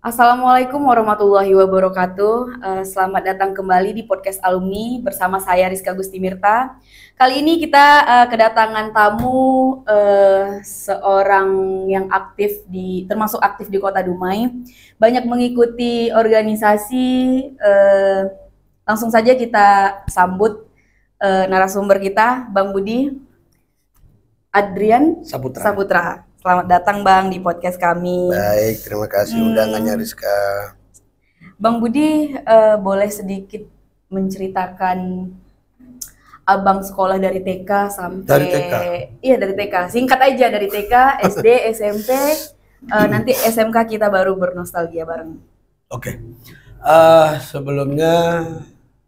Assalamualaikum warahmatullahi wabarakatuh. Selamat datang kembali di podcast alumni bersama saya Rizka Gustimirta. Kali ini kita kedatangan tamu seorang yang termasuk aktif di Kota Dumai, banyak mengikuti organisasi. Langsung saja kita sambut narasumber kita, Bang Budi Adrian Saputra. Selamat datang Bang di podcast kami. Baik, terima kasih undangannya Rizka. Bang Budi, boleh sedikit menceritakan Abang sekolah dari TK sampai... Dari TK? Iya, dari TK. Singkat aja, dari TK, SD, SMP, nanti SMK kita baru bernostalgia bareng. Oke. Sebelumnya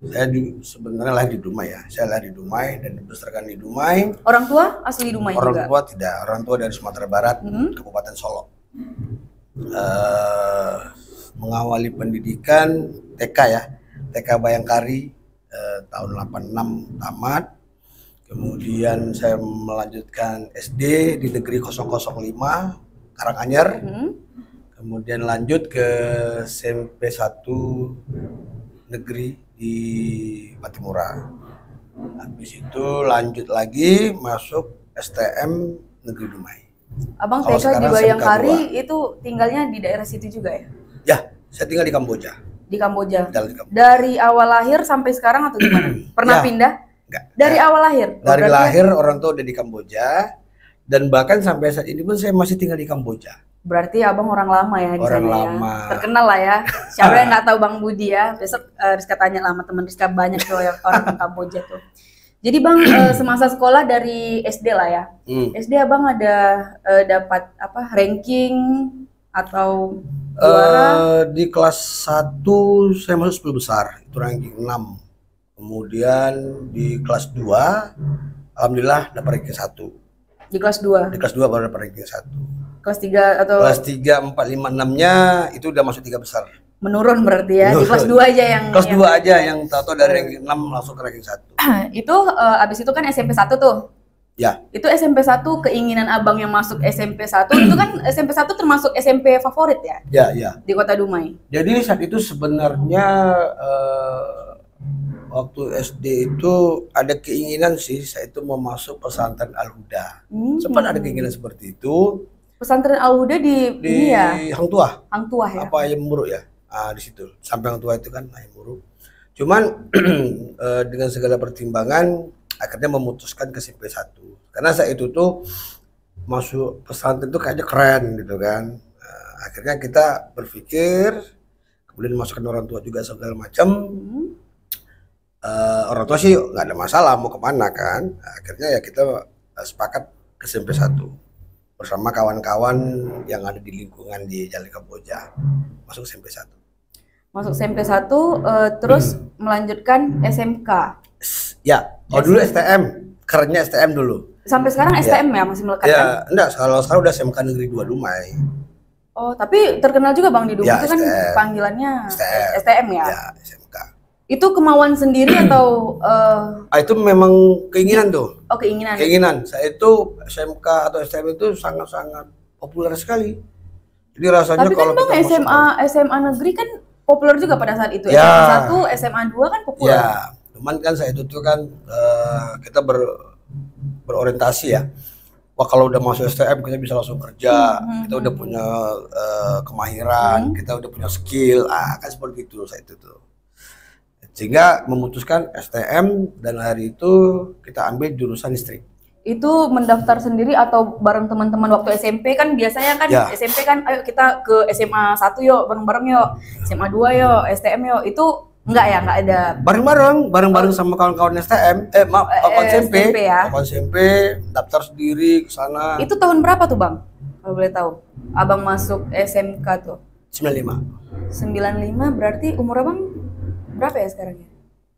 saya sebenarnya lahir di Dumai ya. Saya lahir di Dumai dan dibesarkan di Dumai. Orang tua asli Dumai juga? Orang tua tidak, orang tua dari Sumatera Barat, Kabupaten Solok. Mengawali pendidikan TK ya, TK Bayangkari tahun 86 tamat. Kemudian saya melanjutkan SD di Negeri 005 Karanganyar. Kemudian lanjut ke SMP 1 negeri di Patimura. Habis itu lanjut lagi masuk STM Negeri Dumai. Abang TK di Bayangkari itu tinggalnya di daerah situ juga ya? Ya, saya tinggal di Kamboja. Di Kamboja. Dari awal lahir sampai sekarang atau gimana? Pernah pindah? Enggak. Dari awal lahir? Dari lahir orang tua udah di Kamboja, dan bahkan sampai saat ini pun saya masih tinggal di Kamboja. Berarti abang orang lama ya di Orang sana lama. Ya. Terkenal lah ya. Siapa yang nggak tahu Bang Budi ya? Besok Rizka tanya lah sama teman Rizka, banyak tuh orang di Kamboja tuh. Jadi Bang semasa sekolah dari SD lah ya. SD abang ada dapat apa ranking atau juara? Di kelas 1 saya masuk 10 besar, itu ranking 6. Kemudian di kelas 2 alhamdulillah dapat ranking 1. Di kelas 2? Di kelas 2 baru dapat ranking 1. Kelas 3 atau? Kelas 3, 4, 5, 6-nya itu udah masuk 3 besar. Menurun berarti ya? Menurun. Di kelas 2 aja yang... Kelas 2 aja yang tahu dari ranking 6 langsung ke ranking 1. Itu abis itu kan SMP 1 tuh? Ya. Itu SMP 1 keinginan abang yang masuk SMP 1 itu kan SMP 1 termasuk SMP favorit ya? Ya, ya. Di Kota Dumai? Jadi saat itu sebenarnya waktu SD itu ada keinginan sih, saya itu mau masuk pesantren Al-Huda. Sempat ada keinginan seperti itu. Pesantren Al-Huda di ini ya? Hang Tuah. Hang Tuah ya? Apa Ayam Muruk ya? Di situ. Sampai Hang Tuah itu kan Ayam Muruk. Cuman dengan segala pertimbangan akhirnya memutuskan ke SMP 1. Karena saat itu tuh masuk pesantren itu kayaknya keren gitu kan. Akhirnya kita berpikir, kemudian masukkan orang tua juga segala macam. Orang tua sih nggak ada masalah mau kemana kan. Akhirnya ya kita sepakat ke SMP 1 bersama kawan-kawan yang ada di lingkungan di Jalan Kamboja, masuk SMP 1. Masuk SMP 1 terus melanjutkan SMK. Ya, dulu STM, kerennya STM dulu. Sampai sekarang STM ya masih melekat ya, kan? Enggak, kalau sekarang udah SMK Negeri 2 Dumai. Oh, tapi terkenal juga Bang di Dumai itu kan panggilannya STM ya? Ya, SMK. Itu kemauan sendiri atau itu memang keinginan tuh. Oh, keinginan. Keinginan. Saya itu SMK atau STM itu sangat-sangat populer sekali. Jadi rasanya tapi kalau kan Bang SMA negeri kan populer juga pada saat itu. Ya. SMA 1, SMA 2 kan populer. Ya, cuman kan saya itu tuh kan kita berorientasi ya. Wah, kalau udah masuk STM kita bisa langsung kerja, kita udah punya kemahiran, kita udah punya skill, kan seperti itu saya itu tuh. Sehingga memutuskan STM dan hari itu kita ambil jurusan listrik. Itu mendaftar sendiri atau bareng teman-teman waktu SMP kan biasanya kan ya. SMP kan ayo kita ke SMA 1 yuk bareng-bareng yuk, SMA 2 yuk, STM yuk. Itu enggak ya, enggak ada. Bareng-bareng sama kawan-kawan STM, kawan SMP ya. Kawan SMP daftar sendiri ke sana. Itu tahun berapa tuh Bang? Kalau boleh tahu. Abang masuk SMK tuh 95. 95 berarti umur Abang berapa ya sekarang ya?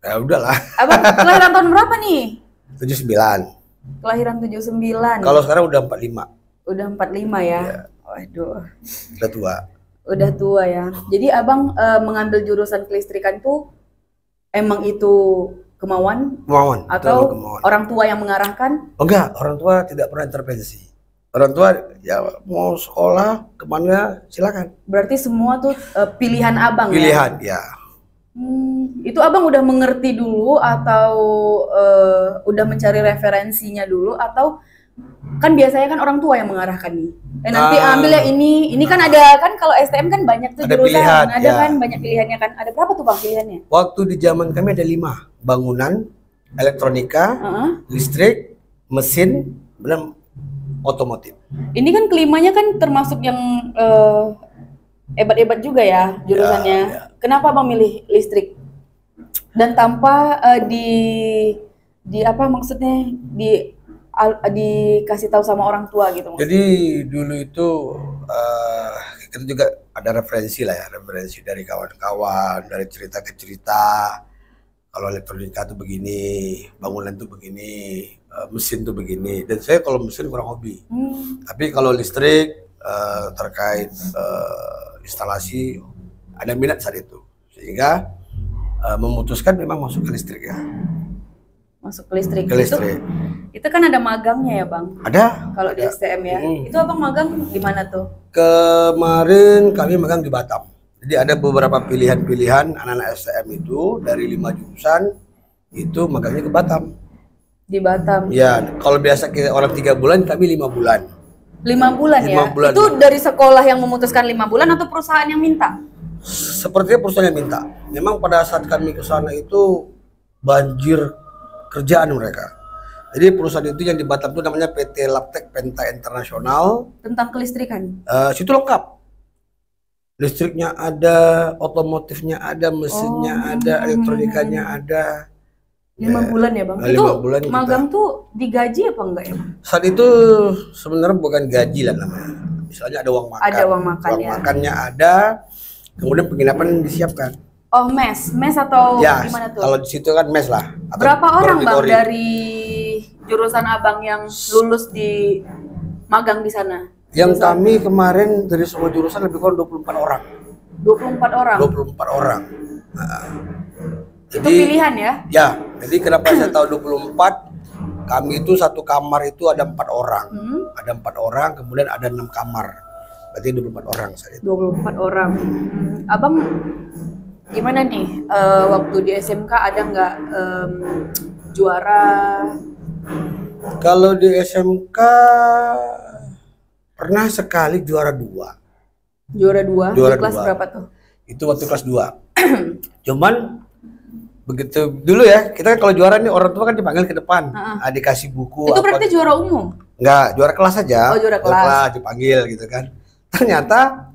Ya udahlah. Abang kelahiran tahun berapa nih? 79. Kelahiran 79. Kalau sekarang udah 45. Udah 45 ya? Ya. Waduh. Udah tua. Udah tua ya. Jadi Abang mengambil jurusan kelistrikan tuh emang itu kemauan? Kemauan. Atau kemauan. Orang tua yang mengarahkan? Oh enggak, orang tua tidak pernah intervensi. Orang tua ya mau sekolah kemana silakan. Berarti semua tuh pilihan abang ya? Pilihan ya. Itu abang udah mengerti dulu atau udah mencari referensinya dulu, atau kan biasanya kan orang tua yang mengarahkan nih. Nanti ambil ya ini kan ada kan, kalau STM kan banyak tuh ada jurusan, pilihan, ada ya. kan banyak pilihannya kan. Ada berapa tuh bang pilihannya? Waktu di zaman kami ada 5, bangunan, elektronika, listrik, mesin, dan otomotif. Ini kan kelimanya kan termasuk yang hebat-hebat juga ya jurusannya. Ya. Kenapa bang milih listrik? Dan tanpa di apa maksudnya dikasih tahu sama orang tua gitu. Jadi dulu itu kita juga ada referensi lah ya, referensi dari kawan-kawan, dari cerita ke cerita. Kalau elektronika tuh begini, bangunan tuh begini, mesin tuh begini. Dan saya kalau mesin kurang hobi. Tapi kalau listrik terkait instalasi ada minat saat itu, sehingga memutuskan memang masuk ke listrik ya. Masuk ke listrik. Ke listrik. Itu kan ada magangnya ya bang? Ada. Kalau di STM ya. Itu abang magang di mana tuh? Kemarin kami magang di Batam. Jadi ada beberapa pilihan-pilihan anak-anak STM itu dari 5 jurusan itu magangnya ke Batam. Di Batam. Ya, kalau biasa kita orang 3 bulan, kami 5 bulan. 5 bulan 5 ya? bulan. Itu dari sekolah yang memutuskan 5 bulan atau perusahaan yang minta? Sepertinya perusahaan yang minta. Memang pada saat kami ke sana itu banjir kerjaan mereka. Jadi perusahaan itu yang di Batam itu namanya PT Labtek Penta Internasional. Tentang kelistrikan? Situ lengkap. Listriknya ada, otomotifnya ada, mesinnya ada, elektronikanya ada. 5 bulan ya bang? 5 itu bulan magang tuh digaji apa enggak ya? Saat itu sebenarnya bukan gaji lah namanya. Misalnya ada uang makan. Ada uang makan ya. Makannya ada, kemudian penginapan disiapkan. Oh mes atau Ya, gimana tuh? kalau di situ kan mes lah. Atau berapa orang bang dormitory. dari jurusan abang yang lulus di magang di sana? Yang kami kemarin dari semua jurusan lebih kurang 24 orang. 24 orang? 24 orang. Nah, itu pilihan ya? Ya, jadi kenapa saya tahu 24? Kami itu satu kamar itu ada 4 orang. Ada 4 orang, kemudian ada 6 kamar. Berarti 24 orang saya itu. 24 orang. Abang gimana nih waktu di SMK ada nggak juara? Kalau di SMK pernah sekali juara 2. Juara 2? Juara di kelas 2. berapa tuh? Itu waktu kelas 2. Cuman begitu dulu ya, kita kalau juara nih orang tua kan dipanggil ke depan, dikasih buku. Itu berarti juara umum? Enggak, juara kelas saja. Oh, juara kelas. Dipanggil gitu kan. Ternyata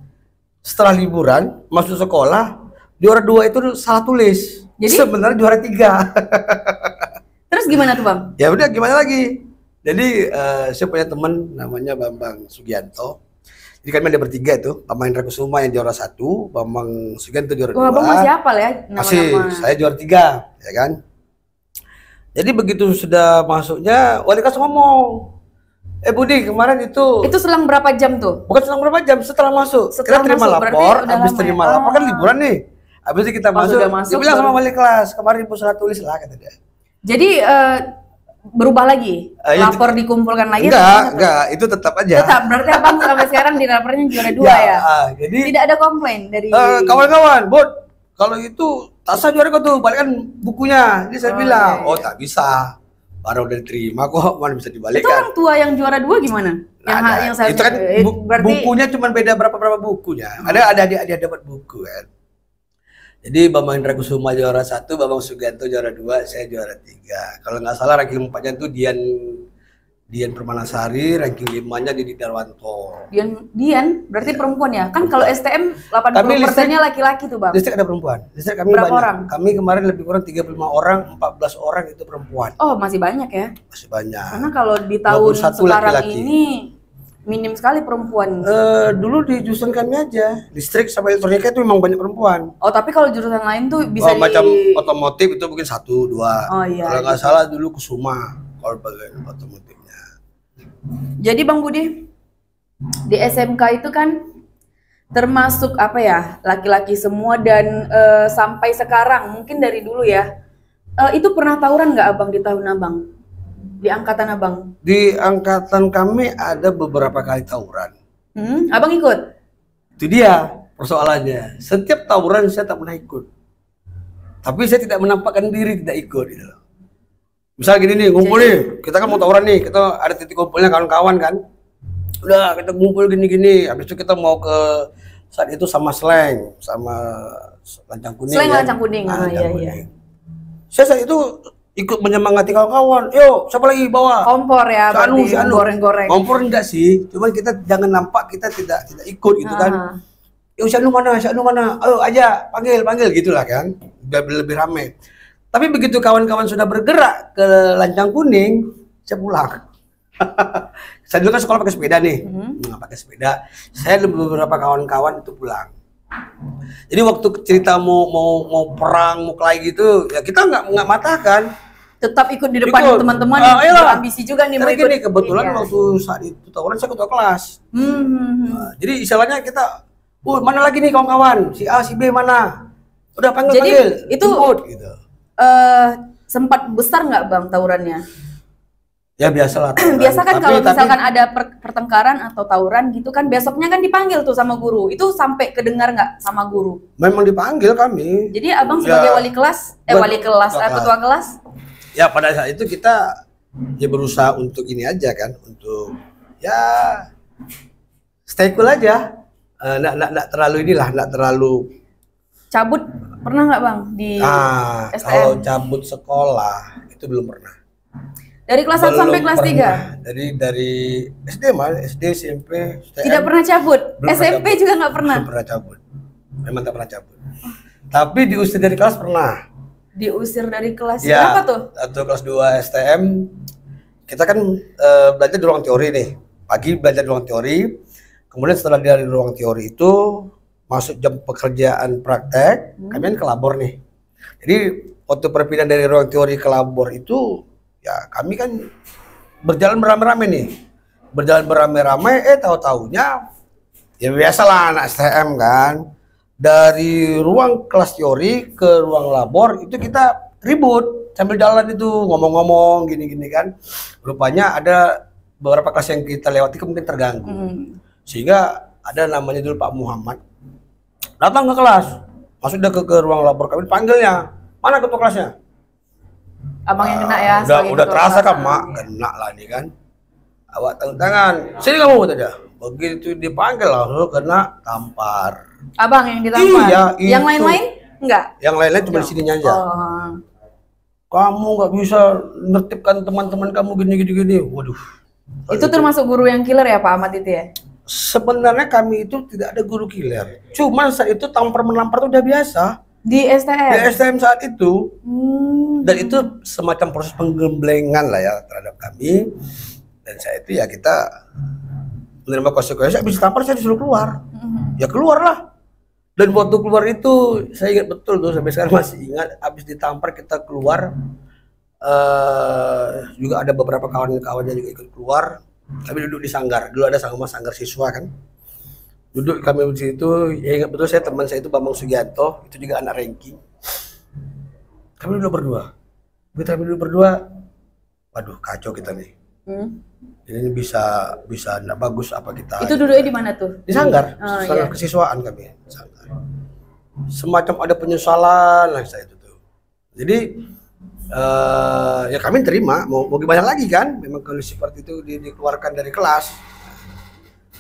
setelah liburan masuk sekolah, juara 2 itu salah tulis. Jadi sebenarnya juara 3. Terus gimana tuh bang? Ya udah gimana lagi. Jadi saya punya teman namanya Bambang Sugianto. Jadi kami ada bertiga itu, Bambang Indra Kusuma yang juara 1, Bambang Sugianto juara 2. Abang masih hafal ya nama-nama? Masih, saya juara 3, ya kan. Jadi begitu sudah masuknya, wali kelas ngomong, Budi kemarin itu selang berapa jam tuh? Bukan selang berapa jam, setelah masuk. Setelah kita terima masuk, lapor, habis terima ya? lapor kan liburan nih. Habis itu kita masuk, dia bilang sama wali kelas, kemarin ibu salah tulis lah kata dia. Jadi berubah lagi? Lapor dikumpulkan lagi? Enggak, itu tetap aja. Tetap, berarti abang sampai sekarang di lapornya juara 2 ya? Jadi tidak ada komplain dari kawan-kawan, Bud, kalau itu tak sah juara kau tuh, balikkan bukunya. Jadi saya bilang, tak bisa. Baru udah diterima kok, mana bisa dibalikkan. Itu orang tua yang juara 2 gimana? Yang saya itu kan berarti bukunya cuma beda berapa bukunya. Ada dia dapat buku kan. Jadi Bambang Indra Kusuma juara 1, Bambang Sugianto juara 2, saya juara 3. Kalau nggak salah ranking 4-nya itu Dian Permanasari, ranking 5-nya Didi Darwanto. Dian berarti perempuan ya? Kan kalau STM 80%-nya laki-laki tuh bang. Listrik ada perempuan. Listrik kami berapa banyak. Orang? Kami kemarin lebih kurang 35 orang, 14 orang itu perempuan. Oh masih banyak ya? Masih banyak. Karena kalau di tahun sekarang laki-laki. Ini minim sekali perempuan. Dulu di jurusan kami aja, listrik sama elektronika itu memang banyak perempuan. Oh tapi kalau jurusan lain tuh bisa macam otomotif itu mungkin 1, 2. Oh iya. Kalau nggak salah dulu Kusuma kalau bagian otomotifnya. Jadi Bang Budi di SMK itu kan termasuk apa ya, laki-laki semua dan sampai sekarang mungkin dari dulu ya. Itu pernah tawuran nggak abang di tahun abang? Di angkatan abang? Di angkatan kami ada beberapa kali tawuran. Abang ikut? Itu dia persoalannya. Setiap tawuran saya tak pernah ikut. Tapi saya tidak menampakkan diri tidak ikut gitu loh. Misal gini nih, ngumpul nih, kita kan mau tawuran nih, kita ada titik kumpulnya kawan-kawan kan. Udah kita ngumpul gini-gini, habis itu kita mau ke saat itu sama slang, sama lancang kuning. Slang ya. lancang kuning, iya. Saya saat itu ikut menyemangati kawan-kawan, yuk siapa lagi bawa? Kompor ya, berarti goreng-goreng. Kompor enggak sih, cuman kita jangan nampak kita tidak ikut gitu kan. Yuk Syanu mana, ayo aja, panggil gitulah kan, biar lebih ramai. Tapi begitu kawan-kawan sudah bergerak ke lancang kuning, saya pulang. Saya dulu kan sekolah pakai sepeda nih, pakai sepeda. Saya dan beberapa kawan-kawan itu pulang. Jadi waktu cerita mau perang, mau kelahi gitu, ya kita nggak matahkan. Tetap ikut di depan teman-teman yang berambisi juga nih. Karena gini, kebetulan waktu saat itu tawuran saya ketua kelas. Jadi istilahnya kita, mana lagi nih kawan-kawan, si A, si B mana? Udah panggil. Jadi itu gitu. Sempat besar nggak bang tawurannya? Ya biasalah. Biasa kan kalau misalkan ada pertengkaran atau tawuran gitu kan besoknya kan dipanggil tuh sama guru. Itu sampai kedengar nggak sama guru? Memang dipanggil kami. Jadi abang sebagai wali kelas, ketua kelas? Ya pada saat itu kita ya berusaha untuk ini aja kan, untuk ya stay cool aja. Nggak terlalu inilah, nggak terlalu cabut. Pernah nggak bang di STM? Kalau cabut sekolah itu belum pernah. Dari kelas 1 sampai kelas 3? Dari SD malah, SD, SMP, STM. Tidak pernah cabut? SMP cabut. Juga nggak pernah? Belum pernah cabut. Memang tak pernah cabut. Tapi diusir dari kelas pernah. Diusir dari kelas berapa tuh? Atau kelas 2 STM. Kita kan belajar di ruang teori nih. Pagi belajar di ruang teori. Kemudian setelah dari ruang teori itu masuk jam pekerjaan praktek, kami kan ke labor nih. Jadi waktu perpindahan dari ruang teori ke labor itu ya kami kan berjalan beramai-ramai nih. Berjalan beramai-ramai, tahu-taunya ya biasalah anak STM kan. Dari ruang kelas teori ke ruang labor itu kita ribut sambil jalan itu ngomong-ngomong gini-gini kan. Rupanya ada beberapa kelas yang kita lewati kemudian terganggu. Sehingga ada namanya dulu Pak Muhammad. Datang ke kelas, masuk ke ruang labor kami, panggilnya, mana ketua kelasnya? Abang yang kena ya? Udah terasa kan, mak, kena lah nih kan. Awak tangan, sini kamu tadi. Begitu dipanggil langsung kena tampar. Abang yang ditampar? Iya, yang lain-lain? Enggak? Yang lain-lain cuma di sininya aja. Kamu nggak bisa nertibkan teman-teman kamu gini. Waduh. Itu termasuk guru yang killer ya Pak Ahmad itu ya? Sebenarnya kami itu tidak ada guru killer. Cuman saat itu tampar-menampar itu udah biasa. Di STM? Di STM saat itu. Dan itu semacam proses penggemblengan lah ya terhadap kami. Dan saat itu ya kita menerima konsekuensi. Habis tampar saya disuruh keluar. Ya keluarlah. Dan waktu keluar itu saya ingat betul tuh, sampai sekarang masih ingat. Habis ditampar kita keluar. Juga ada beberapa kawan-kawan yang juga ikut keluar. Kami duduk di sanggar, dulu ada sanggar siswa kan. Duduk kami di situ, ya ingat betul saya teman saya itu Bambang Sugianto, itu juga anak ranking. Kami duduk berdua. Begitu kami duduk berdua, waduh kacau kita nih. Ini bisa enggak bagus apa kita. Itu duduknya di mana tuh? Di sanggar, sanggar kesiswaan kami. Sanggar. Semacam ada penyesalan lah saya itu tuh. Jadi ya kami terima, mau gimana lagi kan, memang kondisi seperti itu dikeluarkan dari kelas.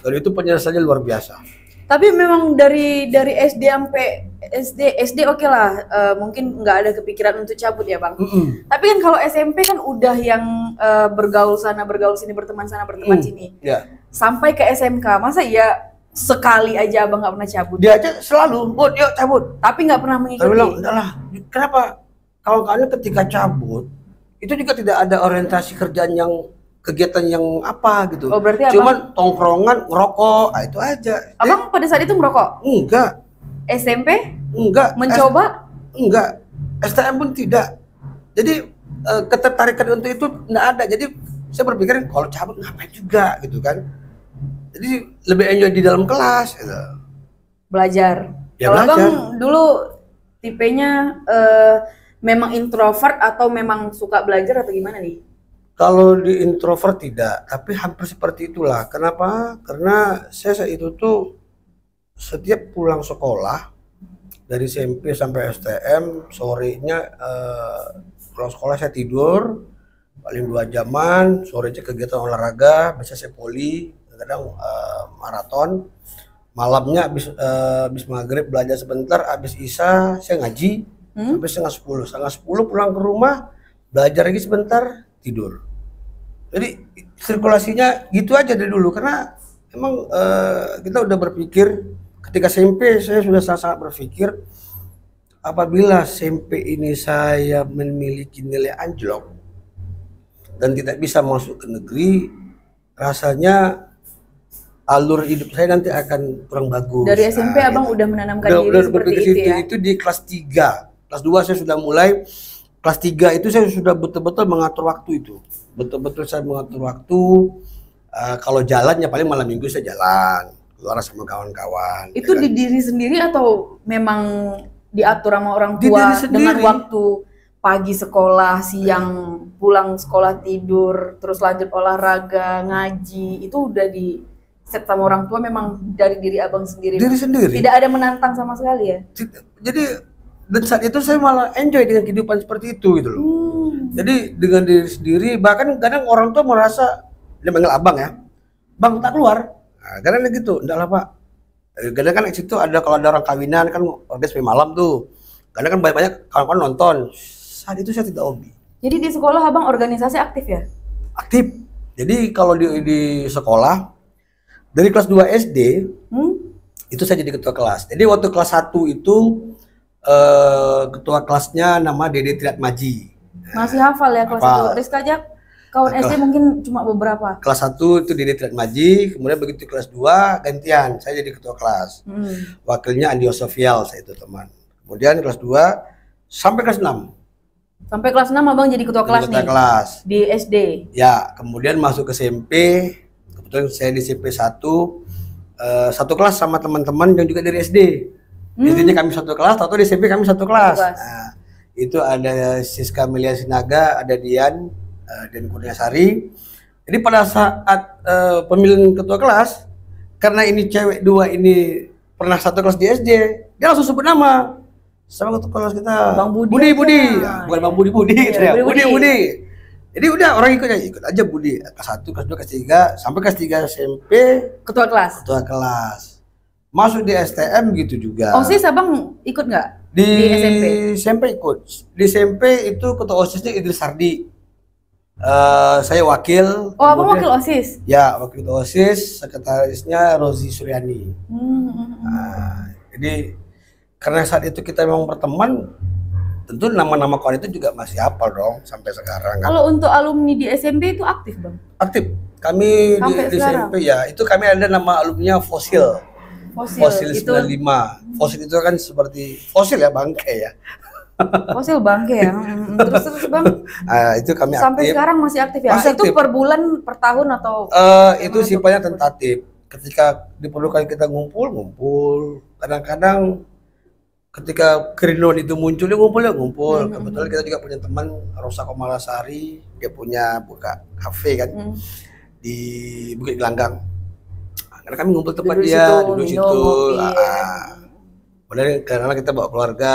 Dan itu penyesalannya luar biasa. Tapi memang dari SD sampai SD oke lah, mungkin nggak ada kepikiran untuk cabut ya bang. Tapi kan kalau SMP kan udah yang bergaul sana bergaul sini, berteman sana berteman sini. Sampai ke SMK, masa iya sekali aja abang nggak pernah cabut? Dia aja selalu, yuk cabut. Tapi nggak pernah mengikuti. Saya bilang, enggak, kenapa? Kawan-kawan ketika cabut itu juga tidak ada orientasi kerjaan yang kegiatan yang apa gitu. Oh, berarti cuman tongkrongan, ngerokok, itu aja. Abang pada saat itu merokok? Enggak. SMP? Enggak. Mencoba? Enggak. STM pun tidak. Jadi ketertarikan untuk itu enggak ada. Jadi saya berpikir kalau cabut ngapain juga gitu kan. Jadi lebih enjoy di dalam kelas gitu. Belajar. Ya, kalau belajar. Abang dulu tipenya memang introvert atau memang suka belajar atau gimana nih? Kalau di introvert tidak, tapi hampir seperti itulah. Kenapa? Karena saya saat itu tuh setiap pulang sekolah dari SMP sampai STM, sorenya pulang sekolah saya tidur paling 2 jaman, sorenya kegiatan olahraga, biasa saya poli, kadang maraton. Malamnya habis maghrib belajar sebentar, habis isya saya ngaji sampai setengah 10 pulang ke rumah, belajar lagi sebentar, tidur. Jadi sirkulasinya gitu aja dari dulu, karena emang kita udah berpikir ketika SMP saya sudah sangat berpikir apabila SMP ini saya memiliki nilai anjlok dan tidak bisa masuk ke negeri, rasanya alur hidup saya nanti akan kurang bagus. Dari SMP Abang udah menanamkan diri seperti itu ya? Itu di kelas 3. Kelas 2 saya sudah mulai, kelas 3 itu saya sudah betul-betul mengatur waktu itu. Betul-betul saya mengatur waktu, kalau jalan ya paling malam minggu saya jalan, keluar sama kawan-kawan. Itu ya di diri sendiri atau memang diatur sama orang tua dengan waktu pagi sekolah, siang pulang sekolah tidur, terus lanjut olahraga, ngaji, itu udah di set sama orang tua memang dari diri Abang sendiri? Diri sendiri. Tidak ada menantang sama sekali ya? Jadi dan saat itu saya malah enjoy dengan kehidupan seperti itu gitu loh. Jadi dengan diri sendiri, bahkan kadang orang tua merasa, dia manggil abang ya, bang tak keluar. Nah, kadang gitu, enggak lah pak. Kadang kan di situ ada, kalau ada orang kawinan kan organ sampai malam tuh. Kadang kan banyak-banyak kawan-kawan nonton. Saat itu saya tidak hobi. Jadi di sekolah Abang organisasi aktif ya? Aktif. Jadi kalau di sekolah dari kelas 2 SD itu saya jadi ketua kelas. Jadi waktu kelas 1 itu ketua kelasnya nama Dede Triatmaji. Masih hafal ya kelas 1? Rizka aja kawan SD mungkin cuma beberapa. Kelas 1 itu Dede Triatmaji, kemudian begitu kelas 2 gantian, saya jadi ketua kelas. Wakilnya Andi Osofial, saya itu teman. Kemudian kelas 2 sampai kelas 6. Sampai kelas 6 Abang jadi ketua kelas nih? Kelas. Di SD? Ya, kemudian masuk ke SMP, kebetulan saya di SMP 1, satu kelas sama teman-teman yang juga dari SD. SD-nya kami satu kelas, atau di SMP kami satu kelas. Nah, itu ada Siska Melia Sinaga, ada Dian Kurniasari. Jadi pada saat pemilihan ketua kelas, karena ini cewek 2 ini pernah satu kelas di SD, dia langsung sebut nama sama ketua kelas kita, Bang Budi. Ya, bukan Bang Budi ya, Budi. Jadi udah orang ikut aja Budi. Kelas 1, kelas 2, kelas 3, sampai kelas 3 SMP ketua kelas. Masuk di STM gitu juga. OSIS Abang ikut nggak? Di SMP? SMP ikut. Di SMP itu ketua OSISnya Idris Sardi. Saya wakil. Oh, Abang wakil OSIS? Ya, wakil OSIS. Sekretarisnya Rozi Suryani. Jadi karena saat itu kita memang berteman, tentu nama-nama kawan itu juga masih hafal dong sampai sekarang. Kalau untuk alumni di SMP itu aktif Bang? Aktif. Kami di SMP ya, itu kami ada nama alumninya Fosil. Fosil 95. Fosil itu kan seperti fosil ya, bangke ya. Fosil bangke ya. Terus Bang. Itu kami sampai aktif. sekarang masih aktif ya? Masih itu aktif. Per bulan, per tahun atau? Itu sifatnya tentatif. Ketika diperlukan kita ngumpul. Kadang-kadang ketika kerinduan itu muncul, ngumpul. Kebetulan kita juga punya teman Rosa Komalasari, dia punya buka kafe kan di Bukit Gelanggang. Karena kami ngumpul tempat dia, duduk situ. Kemudian karena kita bawa keluarga,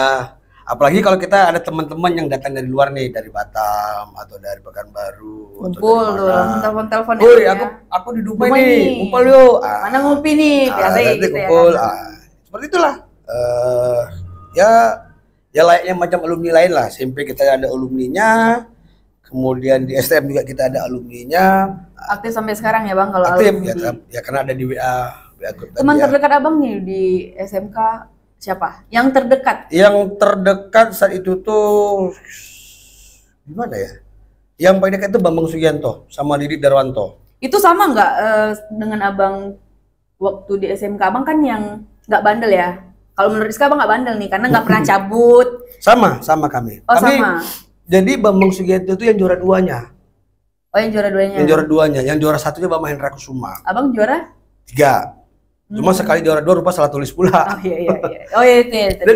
apalagi kalau kita ada teman-teman yang datang dari luar nih, dari Batam atau dari Pekanbaru. Ngumpul tuh, telepon-telepon. Aku di Dubai nih, ngumpul yuk. Mana ngopi nih, biasa gitu kumpul, ya. Seperti itulah. Ya layaknya macam alumni lain lah. SMP kita ada alumninya, kemudian di STM juga kita ada alumninya. Aktif sampai sekarang ya Bang kalau aktif alumni? Ya karena ada di WA group. Teman terdekat Abang nih di SMK siapa? Yang terdekat? Yang terdekat saat itu tuh gimana ya? Yang paling dekat itu Bambang Sugianto sama Didi Darwanto. Itu sama nggak dengan Abang waktu di SMK? Abang kan yang nggak bandel ya? Kalau menurut Rizka Abang nggak bandel nih karena nggak pernah cabut. Sama kami. Oh sama. Jadi Bambang Sugianto itu yang juara 2-nya. Oh yang juara 2-nya. Yang juara 2-nya, yang juara 1-nya Bambang Hendra Kusuma. Abang juara? 3. Cuma sekali juara 2 rupa salah tulis pula. Oh iya. Oh iya itu. Dan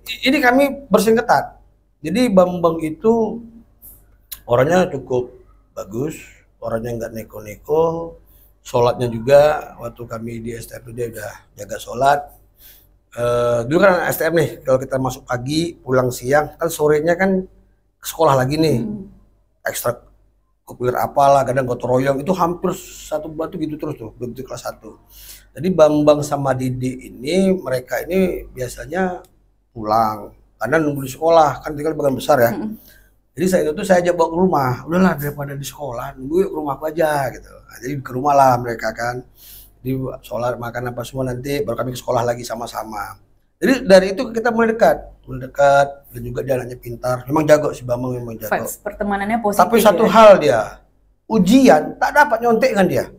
ini kami bersaing ketat. Jadi Bambang itu orangnya cukup bagus, orangnya nggak neko-neko, sholatnya juga waktu kami di STM itu dia udah jaga sholat. Dulu kan STM nih, kalau kita masuk pagi, pulang siang, kan sorenya kan ke sekolah lagi nih, ekstra kurikuler apalah, kadang gotong royong, itu hampir satu bulan tuh gitu terus tuh, begitu kelas 1. Jadi Bambang sama Didi ini, mereka ini biasanya pulang, karena nunggu di sekolah, kan tinggal bagian besar ya. Jadi saat itu saya ajak bawa ke rumah, udahlah daripada di sekolah, nunggu yuk ke rumahku aja gitu. Nah, jadi ke rumah lah mereka kan, di sholat makan apa semua nanti baru kami ke sekolah lagi sama-sama. Jadi dari itu kita mulai dekat dan juga dia anaknya pintar. Memang jago si Bambang, memang jago. Pertemanannya positif. Tapi satu hal dia, ujian tak dapat nyontek kan dia.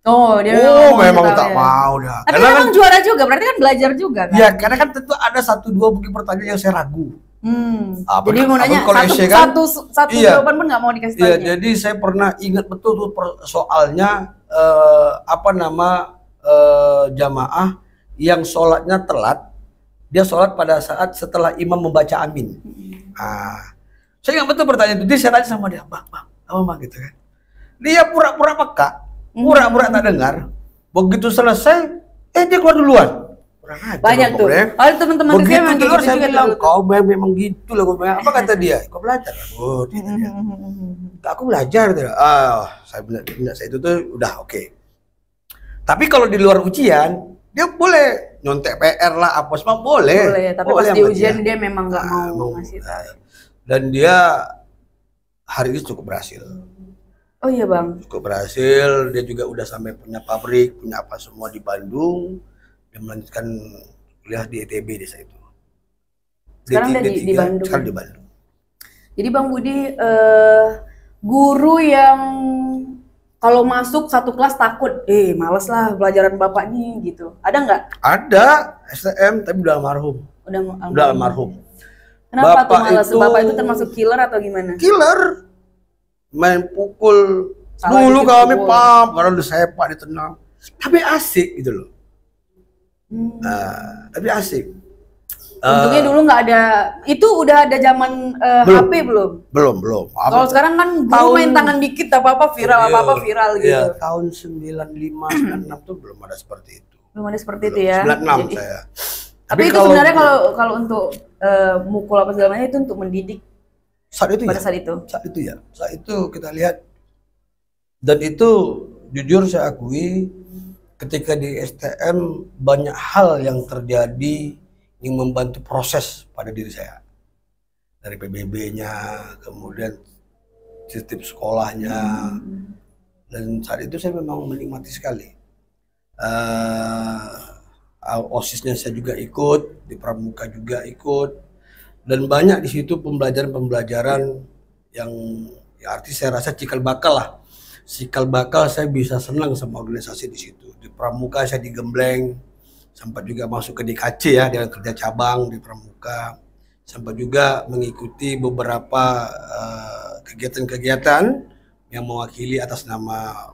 Oh, dia memang tak mau dah. Tapi karena memang juara juga, berarti kan belajar juga kan? Ya, karena kan tentu ada 1-2 mungkin pertanyaan yang saya ragu. Jadi mau nanya satu jawaban pun nggak mau dikasih tahu. Iya, jadi saya pernah ingat betul tuh soalnya jamaah yang sholatnya telat, dia sholat pada saat setelah imam membaca amin. Saya ingat betul pertanyaan itu, dia saya tanya sama dia, bang, apa gitu kan? Dia pura-pura peka, pura-pura tak dengar. Begitu selesai, dia keluar duluan. Banyak tuh. Oh, teman-teman saya memang gitu saya bilang, kau memang gitu lah. Apa kata dia? Kau belajar? Oh, aku belajar. Saya bilang, saya itu tuh udah oke. Tapi kalau di luar ujian, dia boleh nyontek PR lah, apa semua boleh. Boleh, tapi pas di ujian dia memang nggak mau ngasih tahu. Dan dia hari ini cukup berhasil. Oh iya bang. Cukup berhasil. Dia juga udah sampai punya pabrik, punya apa semua di Bandung. Dia melanjutkan kuliah di ITB desa itu. Sekarang di Bandung. Sekarang di Bandung. Jadi Bang Budi, guru yang kalau masuk satu kelas takut, males lah pelajaran bapak nih gitu. Ada nggak? Ada, STM tapi udah almarhum. Udah almarhum. Kenapa tuh males? Bapak itu termasuk killer atau gimana? Killer. Main pukul. Dulu kami karena udah sepak ditendang. Tapi asik gitu loh. Tapi asik. Untungnya dulu nggak ada, itu udah ada zaman HP belum? Belum. Kalau sekarang kan guru main tangan dikit apa-apa viral gitu. Iya, tahun 95, 96 tuh belum ada seperti itu. Belum ada seperti itu ya. 96 saya. Tapi itu sebenarnya kalau untuk mukul apa segala macam itu untuk mendidik. Saat itu Saat itu kita lihat. Dan itu jujur saya akui, ketika di STM banyak hal yang terjadi yang membantu proses pada diri saya. Dari PBB-nya, kemudian sistem sekolahnya. Dan saat itu saya memang menikmati sekali. OSIS-nya saya juga ikut, di Pramuka juga ikut. Dan banyak di situ pembelajaran yang arti saya rasa cikal bakal lah. Cikal bakal saya bisa senang sama organisasi di situ. Di Pramuka saya digembleng, sempat juga masuk ke DKC ya, dengan kerja cabang di Pramuka. Sempat juga mengikuti beberapa kegiatan-kegiatan yang mewakili atas nama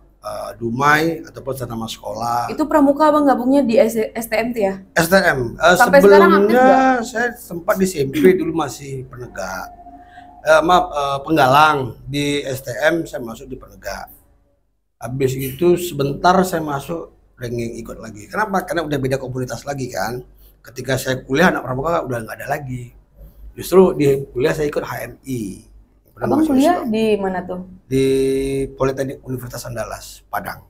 Dumai ataupun atas nama sekolah. Itu Pramuka abang gabungnya di STM tuh ya? STM. Sampai Sebelumnya saya sempat di SMP dulu masih penegak. Penggalang. Di STM saya masuk di penegak. Habis itu sebentar saya masuk ranking ikut lagi. Kenapa? Karena udah beda komunitas lagi kan. Ketika saya kuliah anak Pramuka udah nggak ada lagi. Justru di kuliah saya ikut HMI. Abang kuliah di mana tuh? Di Politeknik Universitas Andalas, Padang.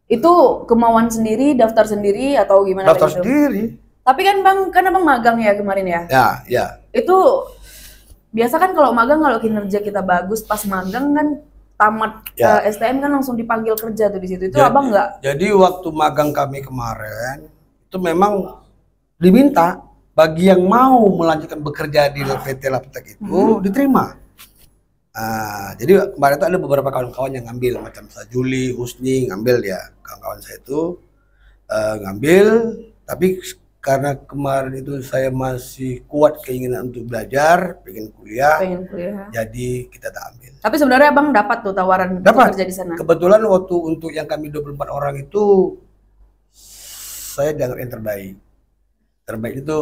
Itu kemauan sendiri, daftar sendiri atau gimana? Daftar sendiri. Tapi kan abang magang ya kemarin ya? Ya. Itu biasa kan kalau magang, kalau kinerja kita bagus pas magang kan tamat STM kan langsung dipanggil kerja tuh di situ. Itu abang nggak? Jadi waktu magang kami kemarin itu memang diminta bagi yang mau melanjutkan bekerja di PT Laptek itu diterima. Jadi kemarin itu ada beberapa kawan-kawan yang ngambil, macam Juli, Husni ngambil dia, kawan-kawan saya itu ngambil. Tapi karena kemarin itu saya masih kuat keinginan untuk belajar, pengen kuliah. Jadi kita tak ambil. Tapi sebenarnya abang dapat tuh tawaran kerja di sana. Kebetulan waktu untuk yang kami 24 orang itu saya dianggap yang terbaik. terbaik itu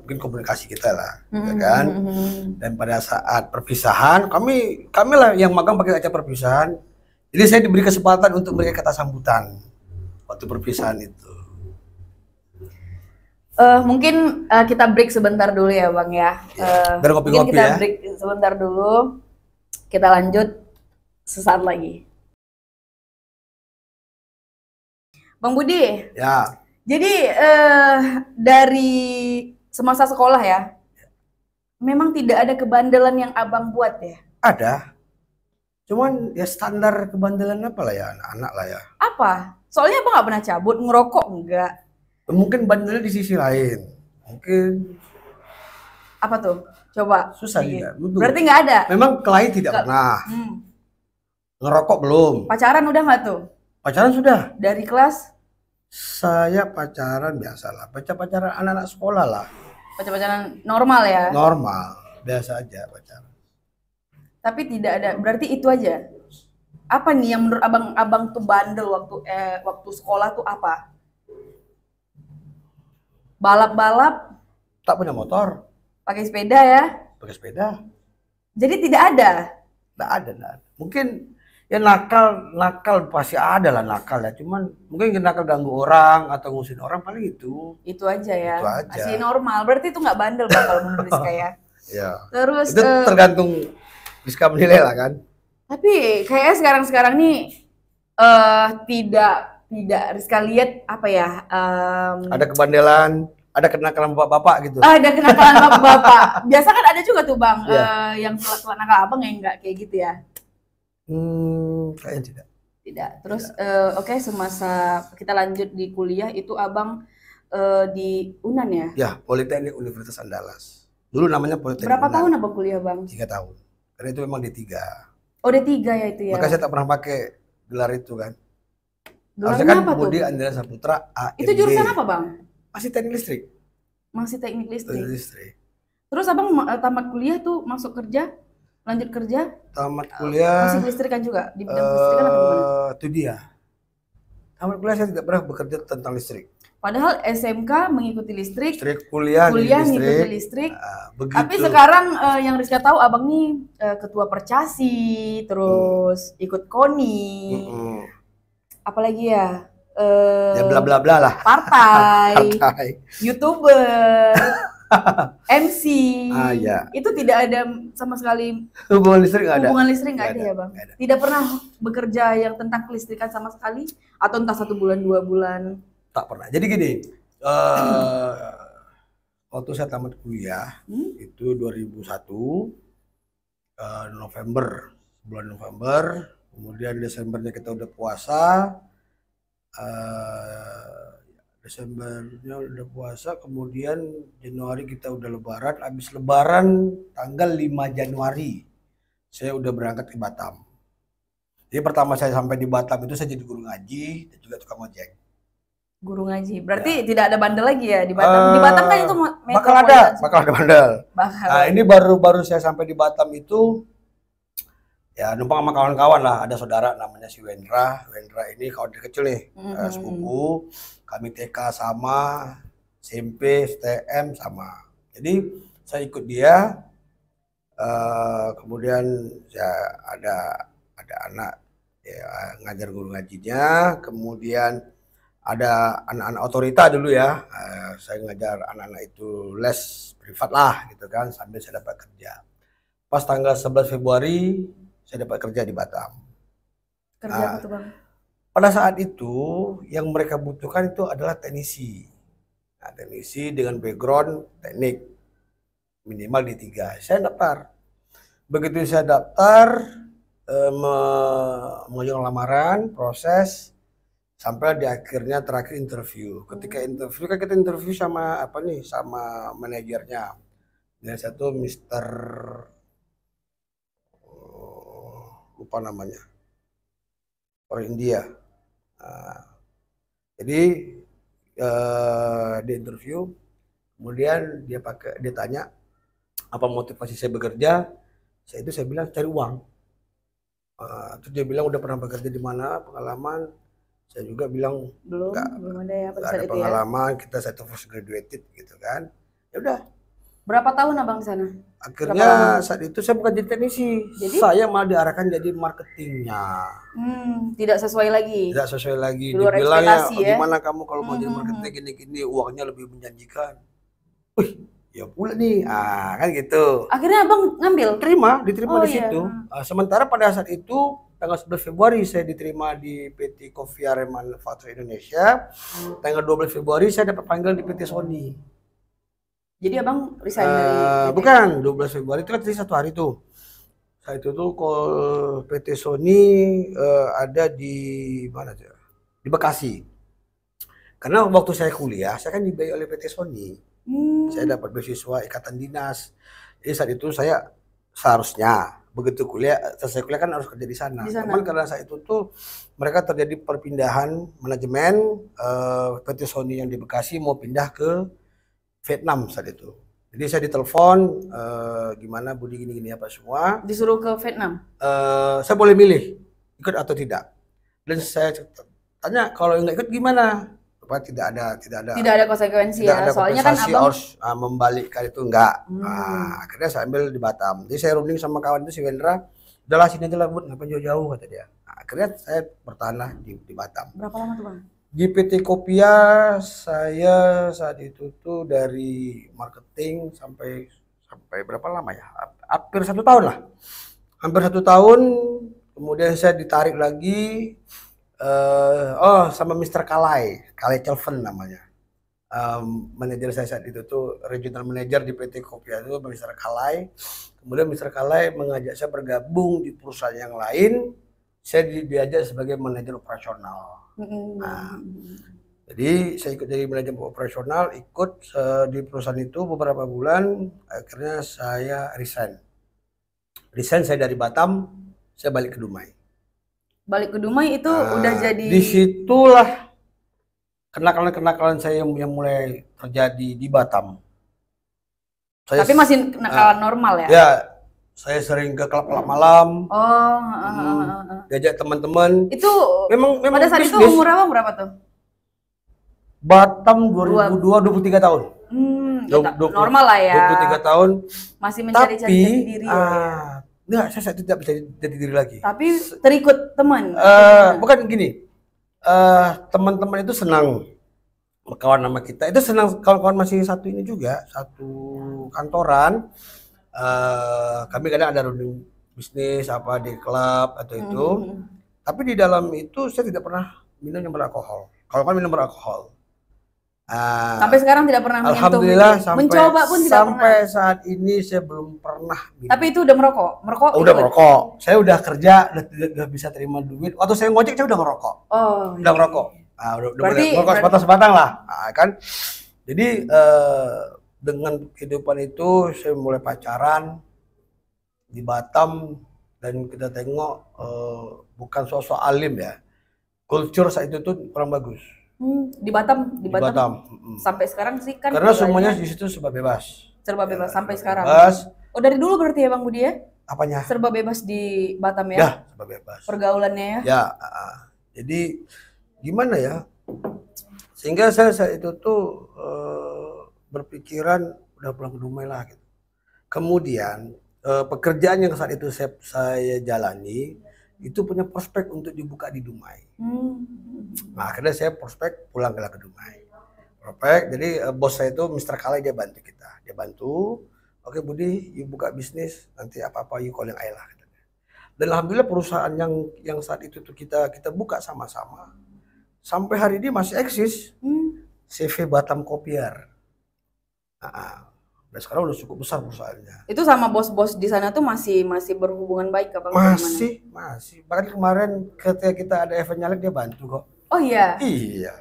mungkin komunikasi kita lah, ya kan. Dan pada saat perpisahan kami lah yang magang pakai acara perpisahan. Jadi saya diberi kesempatan untuk beri kata sambutan waktu perpisahan itu. Mungkin kita break sebentar dulu ya Bang ya. Biar Mungkin kopi-kopi kita ya. break sebentar dulu. Kita lanjut sesaat lagi. Bang Budi. Ya. Jadi dari semasa sekolah ya, memang tidak ada kebandelan yang Abang buat ya? Ada. Cuman ya standar kebandelan apa lah ya, anak-anak lah ya. Apa? Soalnya Abang nggak pernah cabut, ngerokok enggak? Mungkin bandelnya di sisi lain. Mungkin apa tuh? Coba. susah juga. Berarti nggak ada? Memang kelahi tidak pernah. Ngerokok belum. Pacaran udah nggak tuh? Pacaran sudah. Dari kelas? Saya pacaran biasalah. Pacaran anak-anak sekolah lah. Pacaran normal ya? Normal. Biasa aja pacaran. Tapi tidak ada. Berarti itu aja. Apa nih yang menurut abang tuh bandel waktu sekolah tuh apa? Balap-balap? Tak punya motor. Pakai sepeda ya? Pakai sepeda. Jadi tidak ada? Tidak ada. Mungkin ya nakal pasti ada lah nakal ya. Cuman mungkin nakal ganggu orang atau ngusin orang paling itu. Itu aja ya? Itu aja. Masih normal. Berarti itu nggak bandel Bang kalau menurut Rizka ya? Ya. Terus itu tergantung Rizka menilai lah kan. Tapi kayaknya sekarang nih tidak Rizka lihat apa ya? Ada kebandelan, ada kenakalan bapak-bapak gitu. Ada kenakalan bapak-bapak. Biasa kan ada juga tuh Bang, yang telat nakal Abang yang enggak kayak gitu ya? Kayaknya tidak. Tidak. Terus oke, semasa kita lanjut di kuliah itu Abang di UNAN ya? Ya, Politeknik Universitas Andalas. Dulu namanya Politeknik Berapa UNAN. tahun Abang kuliah Bang? 3 tahun. Karena itu memang D3. Oh D3 ya itu ya? Maka saya tak pernah pakai gelar itu kan. Gelarnya kan apa Budi tuh? Andreas Saputra AMD. Itu jurusan apa Bang? Masih teknik listrik. Masih teknik listrik. Teknik listrik. Terus Abang tamat kuliah tuh masuk kerja? Lanjut kerja? Tamat kuliah. Masih kelistrikan juga? Di bidang kelistrikan atau gimana? Itu dia. Tamat kuliah saya tidak pernah bekerja tentang listrik. Padahal SMK mengikuti listrik, kuliah mengikuti listrik. Begitu. Tapi sekarang yang Rizka tahu Abang nih ketua Percasi, terus ikut KONI, apalagi ya? Ya bla bla bla lah. Partai. YouTuber, MC. Ya. Itu tidak ada sama sekali hubungan listrik nggak ada. Hubungan listrik nggak ada ya Bang? Ada. Tidak pernah bekerja yang tentang kelistrikan sama sekali? Atau entah 1 bulan, 2 bulan? Tak pernah. Jadi gini, waktu saya tamat kuliah itu 2001 November, bulan November, kemudian Desembernya kita udah puasa, Desembernya udah puasa, kemudian Januari kita udah lebaran, habis lebaran tanggal 5 Januari saya udah berangkat ke Batam. Jadi pertama saya sampai di Batam itu saya jadi guru ngaji dan juga tukang ojek. Guru ngaji. Berarti tidak ada bandel lagi ya di Batam. Di Batam kan itu bakal ada bandel. Nah, ini baru saya sampai di Batam itu ya numpang sama kawan-kawan lah. Ada saudara namanya si Wendra. Wendra ini kawan kecil nih, sepupu. Kami TK sama, SMP, STM sama. Jadi saya ikut dia. Kemudian ya ada anak ya, ngajar guru ngajinya. Kemudian ada anak-anak otorita dulu ya, saya ngajar anak-anak itu les privat lah gitu kan, sambil saya dapat kerja. Pas tanggal 11 Februari saya dapat kerja di Batam. Kerja apa tuh Bang? Pada saat itu yang mereka butuhkan itu adalah teknisi. Nah, teknisi dengan background teknik minimal D3. Saya daftar. Begitu saya daftar, mengajukan lamaran, proses sampai di akhirnya terakhir interview. Ketika interview kan kita interview sama sama manajernya. Yang satu Mister lupa namanya, orang India. Jadi di interview, kemudian dia tanya apa motivasi saya bekerja. Saya bilang cari uang. Terus dia bilang udah pernah bekerja di mana, pengalaman. Saya juga bilang belum ada ya pada nggak saat ada itu ya. pengalaman, kita satu fresh graduated gitu kan. Ya udah. Berapa tahun abang di sana? Akhirnya saat itu saya bukan jadi teknisi, Jadi? saya malah diarahkan jadi marketingnya. Tidak sesuai lagi. Tidak sesuai lagi. Di luar Dibilangnya, ekspektasi ya. gimana kamu kalau mau jadi marketing gini-gini, uangnya lebih menjanjikan. Wih, ya pula nih, kan gitu. Akhirnya abang ngambil? Diterima di situ. Sementara pada saat itu tanggal 11 Februari saya diterima di PT Coviare Manufacture Indonesia. Tanggal 12 Februari saya dapat panggilan di PT Sony. Jadi abang resign dari PT? Bukan, 12 Februari itu kan tadi 1 hari tuh. Saat itu tuh PT Sony ada di mana tuh? Di Bekasi. Karena waktu saya kuliah, saya kan dibiayai oleh PT Sony. Saya dapat beasiswa ikatan dinas. Jadi saat itu saya seharusnya begitu selesai kuliah kan harus kerja di sana. Cuman karena saat itu tuh mereka terjadi perpindahan manajemen, PT Sony yang di Bekasi mau pindah ke Vietnam saat itu. Jadi saya ditelepon, gimana Budi gini-gini apa semua. Disuruh ke Vietnam? Saya boleh milih ikut atau tidak. Dan saya tanya kalau nggak ikut gimana? Tidak ada konsekuensi ya. Soalnya kan abang harus membalikkan itu enggak. Akhirnya saya ambil di Batam. Jadi saya runding sama kawan itu si Wendra, udahlah sini aja lah Bud, ngapain jauh-jauh kata dia. Akhirnya saya bertahan di Batam. Berapa lama tuh Bang? Di PT Kopia saya saat itu tuh dari marketing sampai berapa lama ya? Hampir 1 tahun lah. Hampir 1 tahun. Kemudian saya ditarik lagi sama Mr. Kalai Chelven namanya. Manajer saya saat itu tuh regional manager di PT Kopia itu Mr. Kalai. Kemudian Mr. Kalai mengajak saya bergabung di perusahaan yang lain. Saya diajak sebagai manajer operasional. Jadi saya ikut jadi manajemen operasional, di perusahaan itu beberapa bulan, akhirnya saya resign. Saya dari Batam, saya balik ke Dumai. Balik ke Dumai itu udah jadi. Disitulah kenakalan saya yang mulai terjadi di Batam. Tapi masih kenakalan normal ya? Ya. Saya sering ke klub-klub malam. Diajak teman-teman. Itu memang pada saat bisnis. itu umur abang berapa tuh? Batam 2002 23 tahun. Normal lah ya. 23 tahun. Masih mencari jati diri ya. Enggak, saya tidak bisa jati diri lagi. Tapi terikut teman. Bukan gini. Teman-teman itu senang kawan sama kita. Itu senang kawan-kawan masih satu ini juga, satu kantoran. Kami kadang ada runding bisnis apa di klub atau itu, tapi di dalam itu saya tidak pernah minum yang beralkohol. Kalau kan minum beralkohol, sampai sekarang tidak pernah menyentuh. Alhamdulillah mencoba pun tidak sampai saat ini saya belum pernah minum. Tapi itu udah merokok? Udah merokok. Saya udah kerja, udah bisa terima duit. Waktu saya ngojek saya udah ngerokok. Udah ngerokok. Udah merokok sebatang-sebatang lah, kan. Jadi dengan kehidupan itu saya mulai pacaran di Batam dan kita tengok bukan sosok alim ya, kultur saat itu tuh kurang bagus. Di Batam. Sampai sekarang sih kan. Karena semuanya di situ serba bebas. Serba bebas sampai sekarang. Bebas. Oh dari dulu berarti ya Bang Budi ya? Apanya? Serba bebas di Batam ya? Ya serba bebas. Pergaulannya ya? Ya. Jadi gimana ya? Sehingga saya saat itu tuh berpikiran udah pulang ke Dumai lah gitu. Kemudian pekerjaan yang saat itu saya jalani itu punya prospek untuk dibuka di Dumai. Nah akhirnya saya prospek pulang ke Dumai. Prospek, jadi bos saya itu Mr. Kalai dia bantu kita. Dia bantu, oke Budi, you buka bisnis, nanti apa-apa you calling I lah. Dan alhamdulillah perusahaan yang saat itu tuh kita buka sama-sama. Sampai hari ini masih eksis. CV Batam Kopiar. Dan sekarang udah cukup besar perusahaannya. Itu sama bos-bos di sana tuh masih berhubungan baik apa? Masih. Bahkan kemarin ketika kita ada event nyalek dia bantu kok. Oh iya? Iya.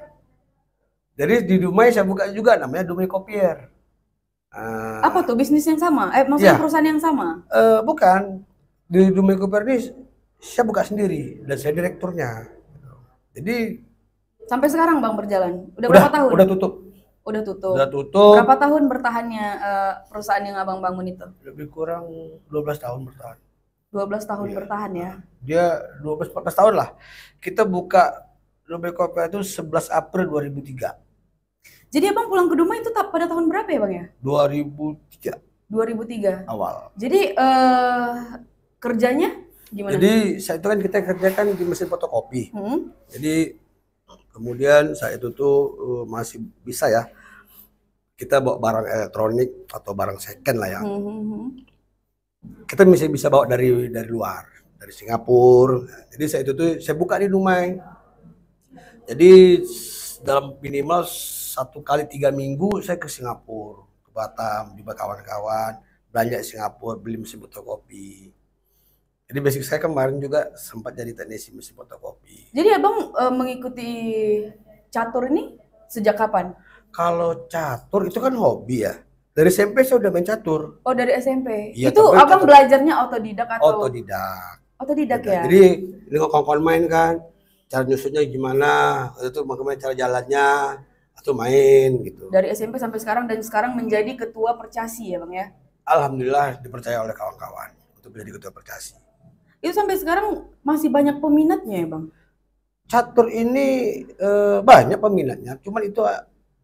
Jadi di Dumai saya buka juga namanya Dumai Kopiar. Apa tuh bisnis yang sama? Maksudnya perusahaan yang sama? Bukan. Di Dumai Kopiar ini saya buka sendiri dan saya direkturnya. Jadi sampai sekarang Bang berjalan? Udah berapa tahun? Udah tutup. Berapa tahun bertahannya perusahaan yang Abang bangun itu? Lebih kurang 12 tahun bertahan. 12 tahun bertahan ya? Dia 12-14 tahun lah. Kita buka Dumai Kopi itu 11 April 2003. Jadi abang pulang ke Dumai itu pada tahun berapa ya bang ya? 2003 2003 awal. Jadi kerjanya gimana? Jadi saat itu kan kita kerjakan di mesin fotokopi. Jadi kemudian saat itu tuh masih bisa ya kita bawa barang elektronik atau barang second lah ya. Kita masih bisa bawa dari luar, dari Singapura. Jadi saat itu tuh saya buka di Dumai. Jadi dalam minimal 1 kali 3 minggu saya ke Singapura, ke Batam, di kawan-kawan, belanja di Singapura, beli mesin fotokopi. Jadi basic saya kemarin juga sempat jadi teknisi mesin fotokopi. Jadi abang mengikuti catur ini sejak kapan? Kalau catur itu kan hobi ya. Dari SMP saya udah main catur. Oh dari SMP? Iya, itu abang belajarnya otodidak atau? Otodidak. Otodidak ya? Jadi dengan kawan-kawan main kan, cara nyusunnya gimana, itu bagaimana cara jalannya, atau main gitu. Dari SMP sampai sekarang dan sekarang menjadi ketua Percasi ya bang ya? Alhamdulillah dipercaya oleh kawan-kawan untuk menjadi ketua Percasi. Itu sampai sekarang masih banyak peminatnya ya bang? Catur ini banyak peminatnya, cuman itu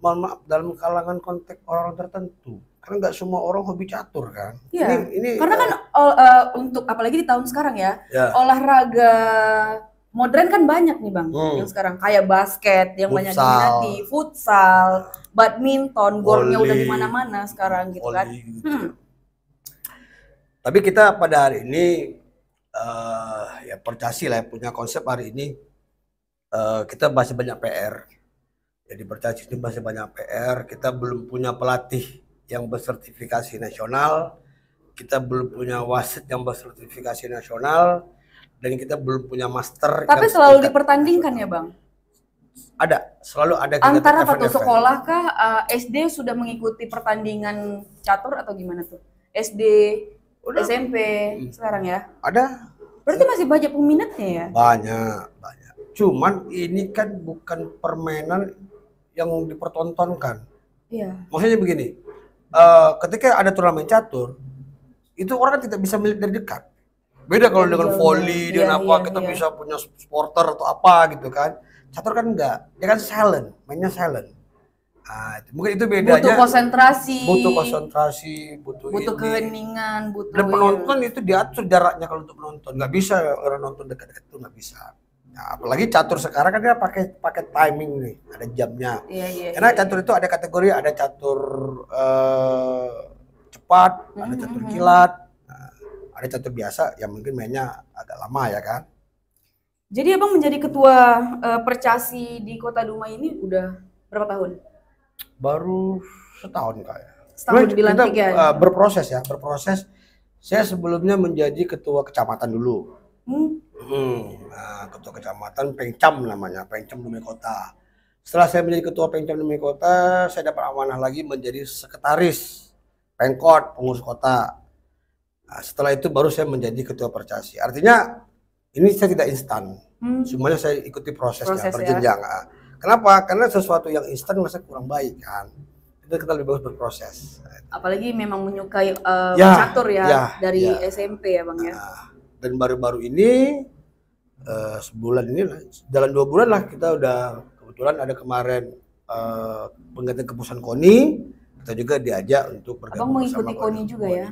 mohon maaf dalam kalangan konteks orang tertentu. Karena nggak semua orang hobi catur kan. Iya. Ini karena kan untuk apalagi di tahun sekarang ya, olahraga modern kan banyak nih bang, yang sekarang kayak basket yang banyak diminati, futsal, badminton, golnya udah di mana-mana sekarang gitu kan. Tapi kita pada hari ini ya Percasi lah punya konsep hari ini kita masih banyak PR. Jadi Percasi ini masih banyak PR. Kita belum punya pelatih yang bersertifikasi nasional, kita belum punya wasit yang bersertifikasi nasional, dan kita belum punya master. Tapi selalu dipertandingkan ya bang? Ada, selalu ada. Antara satu sekolah kah, SD sudah mengikuti pertandingan catur atau gimana tuh? SD, udah. SMP, sekarang ya? Ada. Berarti masih banyak peminatnya ya? Banyak. Cuman ini kan bukan permainan yang dipertontonkan. Iya. Maksudnya begini, ketika ada turnamen catur, itu orang tidak bisa melihat dari dekat. Beda kalau dengan volley, dengan apa kita bisa punya supporter atau apa gitu kan. Catur kan enggak, dia kan silent, mainnya silent. Nah, mungkin itu bedanya. Butuh konsentrasi, butuh keheningan, butuh. Dan penonton itu diatur jaraknya kalau untuk penonton, nggak bisa orang nonton dekat-dekat itu nggak bisa. Nah, apalagi catur sekarang kan dia pakai timing nih, ada jamnya. Karena catur itu ada kategori, ada catur cepat, ada catur kilat, ada catur biasa yang mungkin mainnya agak lama ya kan. Jadi abang menjadi ketua Percasi di Kota Dumai ini udah berapa tahun? Baru setahun kayak. Setahun dilantik ya? Berproses. Saya sebelumnya menjadi ketua kecamatan dulu. Nah, ketua kecamatan Pengcam namanya, Pengcam Dumai Kota. Setelah saya menjadi ketua Pengcam Dumai Kota, saya dapat amanah lagi menjadi sekretaris Pengkot, pengurus kota. Nah, setelah itu baru saya menjadi ketua Percasi. Artinya ini saya tidak instan. Semuanya saya ikuti prosesnya berjenjang. Ya? Kenapa? Karena sesuatu yang instan masa kurang baik kan. Itu kita lebih bagus berproses. Apalagi memang menyukai catur dari SMP ya bang ya. Dan baru-baru ini sebulan ini jalan 2 bulan lah kita udah kebetulan ada kemarin penggantian keputusan KONI, kita juga diajak untuk bergabung. Abang mengikuti KONI juga ya?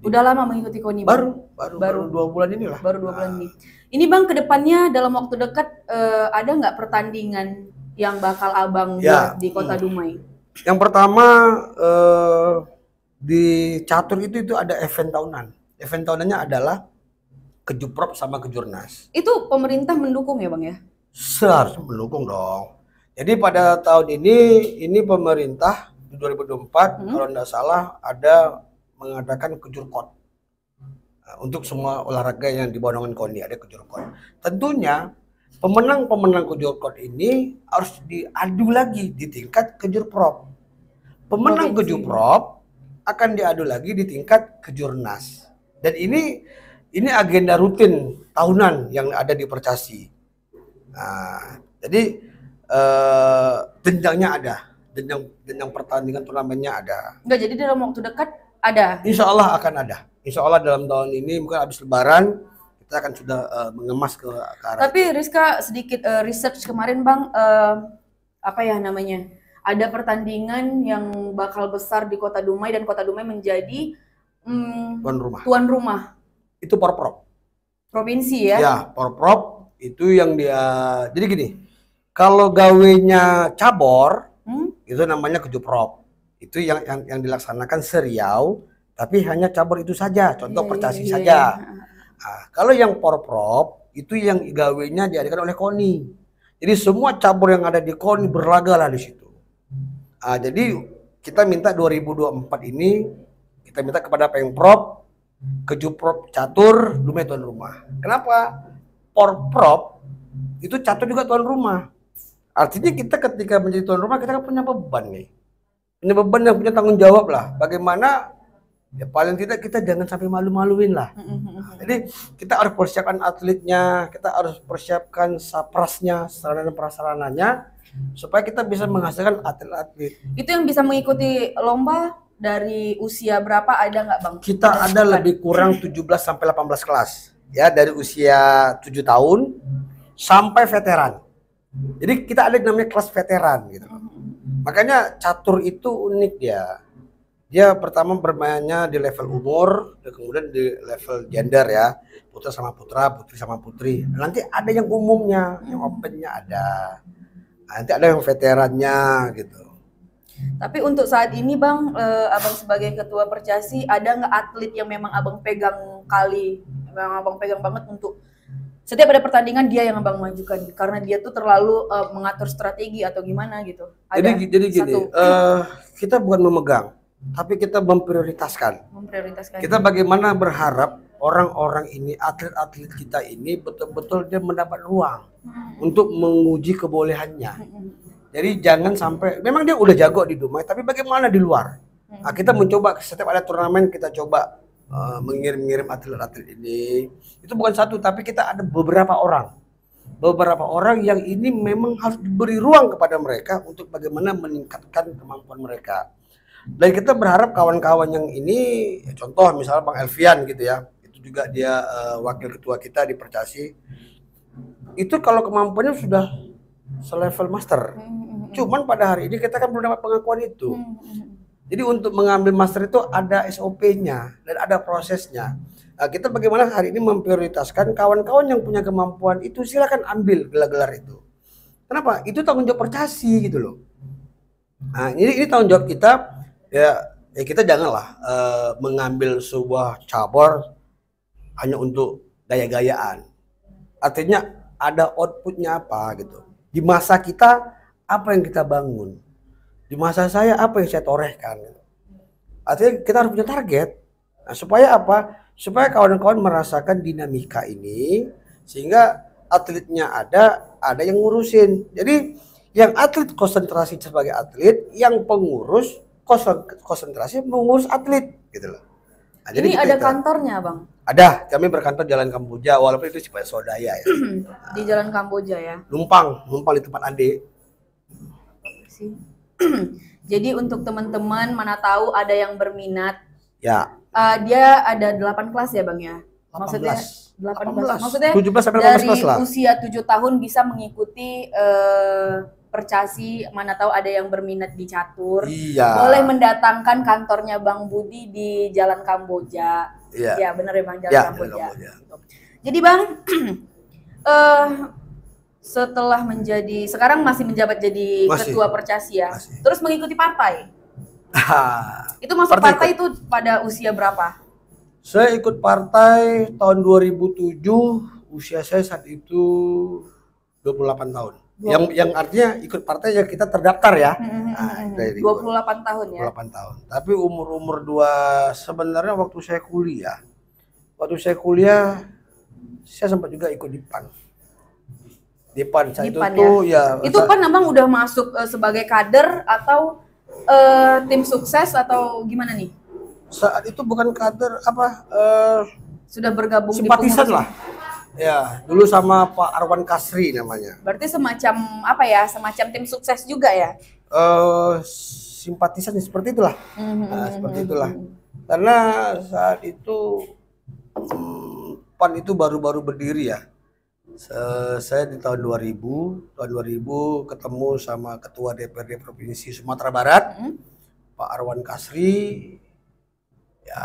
Udah lama mengikuti KONI? Baru 2 bulan ini lah. Baru 2 bulan ini. Ini bang kedepannya dalam waktu dekat ada nggak pertandingan yang bakal abang buat di Kota Dumai? Yang pertama di catur itu ada event tahunan. Event tahunannya adalah Kejuprop sama Kejurnas. Itu pemerintah mendukung ya bang ya? Seharusnya mendukung dong. Jadi pada tahun ini pemerintah di 2024 kalau tidak salah ada mengadakan Kejurkot. Nah, untuk semua olahraga yang di bawah naungan KONI ada Kejurkot. Tentunya pemenang Kejurkot ini harus diadu lagi di tingkat Kejurprop. Pemenang Kejurprop akan diadu lagi di tingkat Kejurnas. Dan ini agenda rutin tahunan yang ada di Percasi. Nah, jadi jenjangnya ada, jenjang pertandingan turnamennya ada. Enggak, jadi dalam waktu dekat ada? Insya Allah akan ada. Insya Allah dalam tahun ini mungkin habis Lebaran kita akan sudah mengemas ke arah. Tapi Rizka sedikit research kemarin Bang, apa ya namanya? Ada pertandingan yang bakal besar di Kota Dumai dan Kota Dumai menjadi tuan rumah. Itu Porprov. Provinsi ya? Ya, Porprov itu yang dia. Jadi gini, kalau gawenya cabor, itu namanya Kejuprov. Itu yang dilaksanakan seriau, tapi hanya cabor itu saja. Contoh Percasi saja. Nah, kalau yang Porprov itu yang gawenya diadakan oleh KONI. Jadi semua cabur yang ada di KONI berlaga lah di situ. Nah, jadi kita minta 2024 ini kita minta kepada Pemprov, Kejuprov catur, Dumai tuan rumah. Kenapa? Porprov itu catur juga tuan rumah. Artinya kita ketika menjadi tuan rumah kita kan punya beban nih. Punya beban yang punya tanggung jawab lah. Bagaimana ya paling tidak kita jangan sampai malu-maluin lah. Jadi kita harus persiapkan atletnya, kita harus persiapkan saprasnya, sarana dan prasarananya supaya kita bisa menghasilkan atlet-atlet. Itu yang bisa mengikuti lomba dari usia berapa ada nggak Bang? Kita ada lebih kurang 17 sampai 18 kelas. Ya, dari usia 7 tahun sampai veteran. Jadi kita ada namanya kelas veteran gitu. Makanya catur itu unik dia. Dia pertama bermainnya di level umur, dan kemudian di level gender ya, putra sama putra, putri sama putri. Nanti ada yang umumnya, yang opennya ada. Nanti ada yang veterannya gitu. Tapi untuk saat ini Bang, Abang sebagai ketua Percasi, ada nggak atlet yang memang Abang pegang memang Abang pegang banget untuk setiap ada pertandingan dia yang Abang majukan karena dia tuh terlalu mengatur strategi atau gimana gitu. Jadi gini, kita bukan memegang, tapi kita memprioritaskan. Kita bagaimana berharap orang-orang ini, atlet-atlet kita ini betul-betul dia mendapat ruang untuk menguji kebolehannya. Jadi jangan sampai, memang dia udah jago di Dumai, tapi bagaimana di luar? Nah, kita mencoba setiap ada turnamen kita coba mengirim-ngirim atlet-atlet ini. Itu bukan satu, tapi kita ada beberapa orang yang ini memang harus diberi ruang kepada mereka untuk bagaimana meningkatkan kemampuan mereka. Dan kita berharap kawan-kawan yang ini, contoh misalnya Bang Elvian gitu ya, itu juga dia wakil ketua kita di Percasi. Itu kalau kemampuannya sudah selevel master. Cuman pada hari ini kita kan belum dapat pengakuan itu. Jadi untuk mengambil master itu ada SOP-nya dan ada prosesnya. Nah, kita bagaimana hari ini memprioritaskan kawan-kawan yang punya kemampuan itu silakan ambil gelar-gelar itu. Kenapa? Itu tanggung jawab Percasi gitu loh. Nah, ini tanggung jawab kita. Ya kita janganlah mengambil sebuah cabur hanya untuk gaya-gayaan. Artinya ada outputnya apa gitu. Di masa kita apa yang kita bangun? Di masa saya apa yang saya torehkan? Artinya kita harus punya target. Nah, supaya apa? Supaya kawan-kawan merasakan dinamika ini sehingga atletnya ada yang ngurusin. Jadi yang atlet konsentrasi sebagai atlet, yang pengurus konsentrasi mengurus atlet gitu loh. Nah, ini ada kantornya Bang? Ada, kami berkantor Jalan Kamboja, walaupun itu cuma Sodaya ya. Di Jalan Kamboja ya? Numpang di tempat Ade. Jadi untuk teman-teman mana tahu ada yang berminat. Ya. Dia ada 8 kelas ya Bang ya? Maksudnya 18. Maksudnya 17 sampai 18 kelas lah. Dari usia 7 tahun bisa mengikuti Percasi, mana tahu ada yang berminat di catur. Iya. Boleh mendatangkan kantornya Bang Budi di Jalan Kamboja. Iya. Ya benar ya Bang, Jalan Kamboja. Jadi Bang, setelah sekarang masih menjabat jadi ketua Percasi ya. Terus mengikuti partai. Itu masuk partai itu pada usia berapa? Saya ikut partai tahun 2007, usia saya saat itu 28 tahun. Yang artinya ikut partai yang kita terdaftar ya. 28 tahun ya. 28 tahun. Tapi umur sebenarnya waktu saya kuliah. Saya sempat juga ikut di PAN. Di PAN saya itu ya. Itu PAN Abang udah masuk sebagai kader atau tim sukses atau gimana nih? Saat itu bukan kader sudah bergabung simpatisan lah. Ya, dulu sama Pak Arwan Kasri namanya. Berarti semacam semacam tim sukses juga ya? Simpatisan seperti itulah. Seperti itulah. Karena saat itu PAN itu baru-baru berdiri ya. Saya di tahun 2000 ketemu sama Ketua DPRD Provinsi Sumatera Barat, Pak Arwan Kasri. Ya,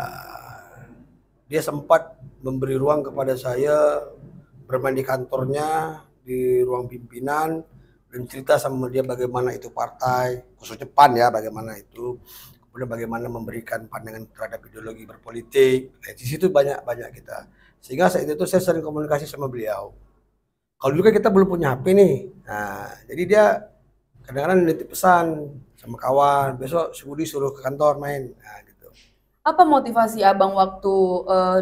dia sempat memberi ruang kepada saya bermain di kantornya, di ruang pimpinan, dan cerita sama dia bagaimana itu partai, khususnya PAN ya, bagaimana itu, kemudian bagaimana memberikan pandangan terhadap ideologi berpolitik. Di situ banyak kita. Sehingga saat itu saya sering komunikasi sama beliau. Kalau dulu kan kita belum punya HP nih, nah jadi dia kadang-kadang nitip pesan sama kawan, besok si Budi suruh ke kantor main, nah gitu. Apa motivasi abang waktu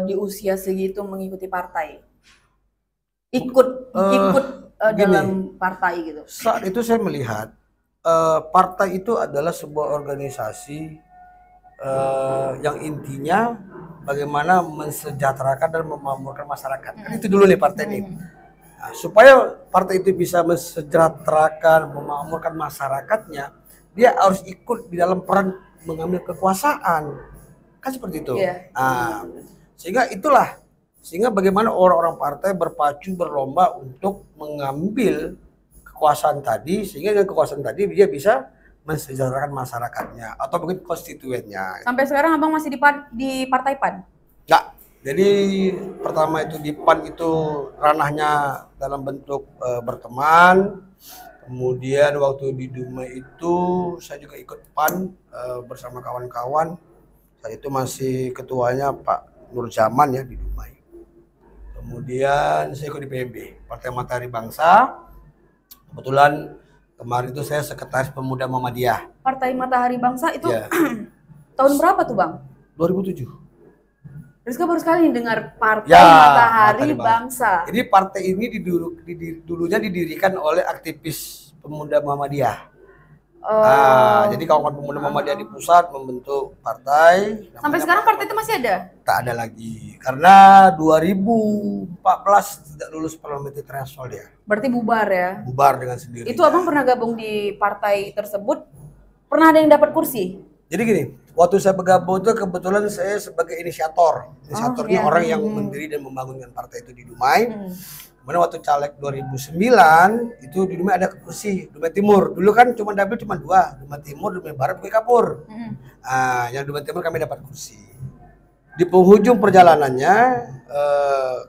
di usia segitu mengikuti partai? Ikut dalam partai gitu? Saat itu saya melihat partai itu adalah sebuah organisasi yang intinya bagaimana mensejahterakan dan memakmurkan masyarakat. Kan itu dulu nih partai ini. Nah, supaya partai itu bisa mensejahterakan, memakmurkan masyarakatnya, dia harus ikut di dalam peran mengambil kekuasaan. Kan seperti itu. Nah, sehingga bagaimana orang-orang partai berpacu berlomba untuk mengambil kekuasaan tadi, sehingga dengan kekuasaan tadi dia bisa mensejahterakan masyarakatnya atau mungkin konstituennya. Sampai sekarang abang masih di Partai PAN? Enggak. Jadi pertama itu di PAN itu ranahnya dalam bentuk berteman. Kemudian waktu di Dumai itu saya juga ikut PAN bersama kawan-kawan. Saat itu masih ketuanya Pak Nur Zaman ya di Dumai. Kemudian saya ikut di PMB, Partai Matahari Bangsa. Kebetulan kemarin itu saya sekretaris pemuda Muhammadiyah. Partai Matahari Bangsa itu ya. Tahun berapa tuh Bang? 2007. Rizka baru sekali dengar Partai Matahari Bangsa. Jadi partai ini dulunya didirikan oleh aktivis pemuda Muhammadiyah. Jadi kawan-kawan pemuda Muhammadiyah di pusat membentuk partai. Sampai sekarang partai itu masih ada? Tak ada lagi, karena 2014 tidak lulus parliamentary threshold ya. Berarti bubar ya? Bubar dengan sendirinya. Itu abang pernah gabung di partai tersebut, pernah ada yang dapat kursi? Jadi gini, waktu saya bergabung itu kebetulan saya sebagai inisiator. Inisiatornya orang yang mendiri dan membangunkan partai itu di Dumai. Kemudian waktu caleg 2009 itu di Dumai ada kursi, Dumai Timur. Dulu kan cuma dapil cuma 2, Dumai Timur, Dumai Barat, Dumai Kapur. Yang Dumai Timur kami dapat kursi. Di penghujung perjalanannya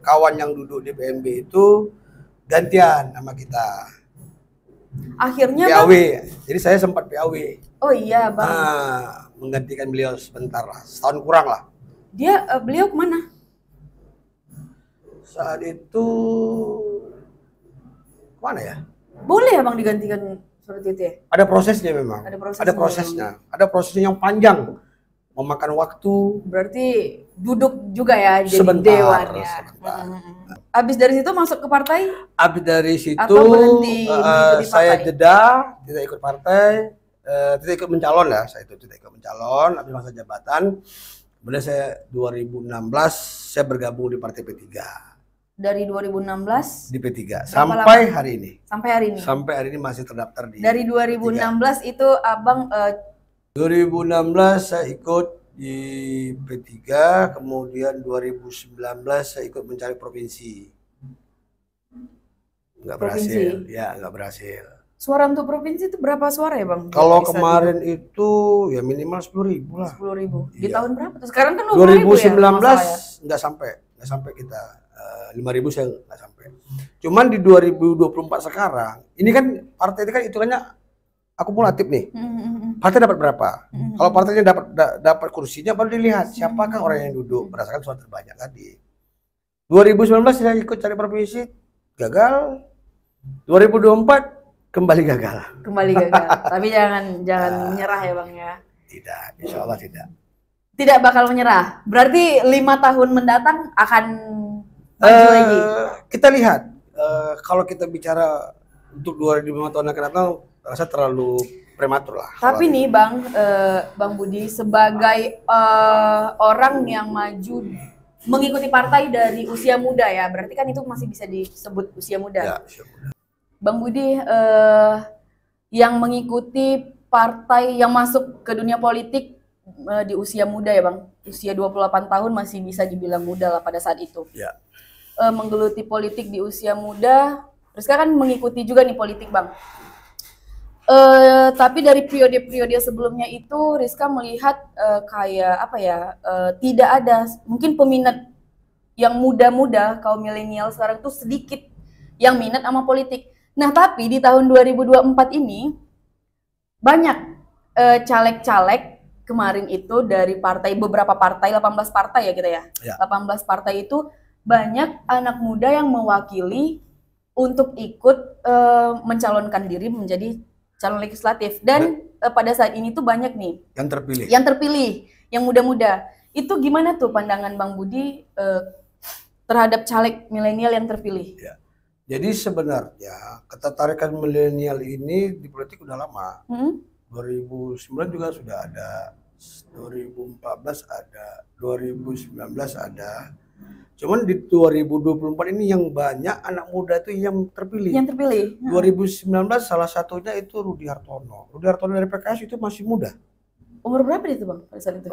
kawan yang duduk di PMB itu gantian sama kita. Akhirnya PAW, jadi saya sempat PAW. Oh iya Bang. Menggantikan beliau sebentar lah, setahun kurang lah. Beliau kemana? Saat itu kemana ya? Boleh abang digantikan seperti itu ya? Ada prosesnya memang. Ada prosesnya yang panjang, memakan waktu. Berarti duduk juga ya jadi sebentar, dewan ya. Habis dari situ masuk ke partai? Habis dari situ atau berhenti saya jeda, tidak ikut partai, tidak ikut mencalon ya. Saya itu tidak ikut mencalon, habis masa jabatan. Kemudian saya 2016 saya bergabung di Partai P3. Dari 2016 di P3 sampai hari ini. Sampai hari ini masih terdaftar di. Dari 2016 P3. Itu abang 2016 saya ikut di P3, kemudian 2019 saya ikut mencari provinsi. Nggak berhasil. Ya, nggak berhasil. Suara untuk provinsi itu berapa suara ya Bang? Kalau kemarin itu ya minimal 10.000 lah. 10.000. Di tahun berapa? Sekarang kan 2019 nggak sampai kita 5.000 saya nggak sampai. Cuman di 2024 sekarang, ini kan partai itu kan hitungannya akumulatif nih. Partai dapat berapa? Kalau partainya dapat kursinya baru dilihat siapakah orang yang duduk berdasarkan suara terbanyak tadi. 2019 saya ikut cari provinsi, gagal. 2024 kembali gagal. Tapi jangan menyerah ya Bang ya. Tidak, insya Allah tidak. Tidak bakal menyerah. Berarti 5 tahun mendatang akan maju lagi. Kita lihat. Kalau kita bicara untuk 2005 tahun akan datang, rasa terlalu prematur lah. Tapi nih Bang Budi sebagai orang yang maju mengikuti partai dari usia muda ya, berarti kan itu masih bisa disebut usia muda. Ya, usia muda. Bang Budi yang mengikuti partai yang masuk ke dunia politik di usia muda ya Bang, usia 28 tahun masih bisa dibilang muda lah pada saat itu. Ya. menggeluti politik di usia muda. Rizka kan mengikuti juga nih politik, Bang. Tapi dari periode-periode sebelumnya itu Rizka melihat kayak apa ya, tidak ada mungkin peminat yang muda-muda kaum milenial sekarang tuh sedikit yang minat sama politik. Nah, tapi di tahun 2024 ini banyak caleg-caleg kemarin itu dari partai, beberapa partai, 18 partai ya kita ya. 18 partai itu banyak anak muda yang mewakili untuk ikut mencalonkan diri menjadi calon legislatif. Dan pada saat ini tuh banyak nih yang terpilih, yang muda-muda. Itu gimana tuh pandangan Bang Budi terhadap caleg milenial yang terpilih? Ya. Jadi sebenarnya ketertarikan milenial ini di politik udah lama. 2009 juga sudah ada, 2014 ada, 2019 ada. Cuman di 2024 ini yang banyak anak muda itu yang terpilih. 2019 salah satunya itu Rudy Hartono. Rudy Hartono dari PKS itu masih muda. Umur berapa dia itu, Bang, pada saat itu?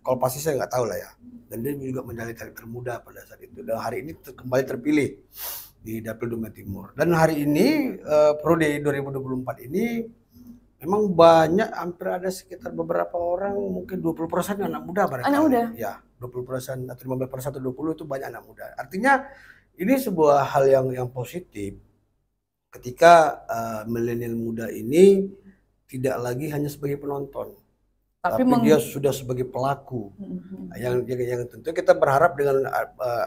Kalau pasti saya nggak tahu lah ya. Dan dia juga menjadi caleg termuda pada saat itu. Dan hari ini kembali terpilih di Dapil Dumai Timur. Dan hari ini periode 2024 ini memang banyak, hampir ada sekitar beberapa orang, mungkin 20% anak muda barangkali. Anak muda? Ya, 20% atau 15% atau 20% itu banyak anak muda. Artinya ini sebuah hal yang positif ketika milenial muda ini tidak lagi hanya sebagai penonton, tapi dia sudah sebagai pelaku. Yang tentu kita berharap dengan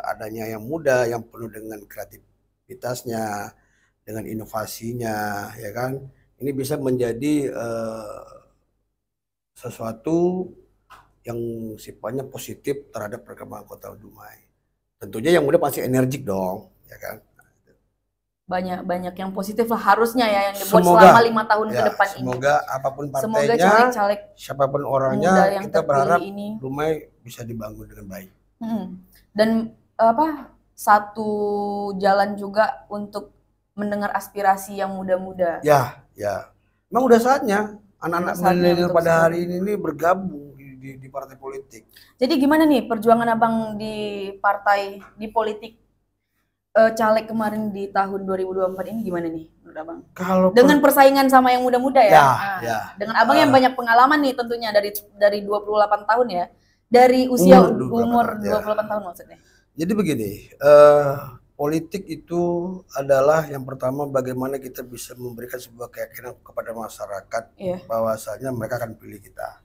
adanya yang muda yang penuh dengan kreativitasnya, dengan inovasinya, ya kan? Ini bisa menjadi sesuatu yang sifatnya positif terhadap perkembangan Kota Dumai. Tentunya yang muda pasti energik dong, ya kan? Banyak yang positif lah harusnya ya yang dibuat selama 5 tahun ke depan ini. Semoga apapun partainya, semoga caleg-caleg siapapun orangnya, kita berharap Dumai bisa dibangun dengan baik. Dan satu jalan juga untuk mendengar aspirasi yang muda-muda. Ya. Memang udah saatnya anak-anak milenial pada hari ini bergabung di partai politik. Jadi gimana nih perjuangan Abang di partai, di politik caleg kemarin di tahun 2024 ini gimana nih menurut Abang? Dengan persaingan sama yang muda-muda ya. Dengan Abang yang banyak pengalaman nih tentunya dari 28 tahun ya. Dari usia umur 28 tahun maksudnya. Jadi begini, politik itu adalah yang pertama bagaimana kita bisa memberikan sebuah keyakinan kepada masyarakat bahwasanya mereka akan pilih kita.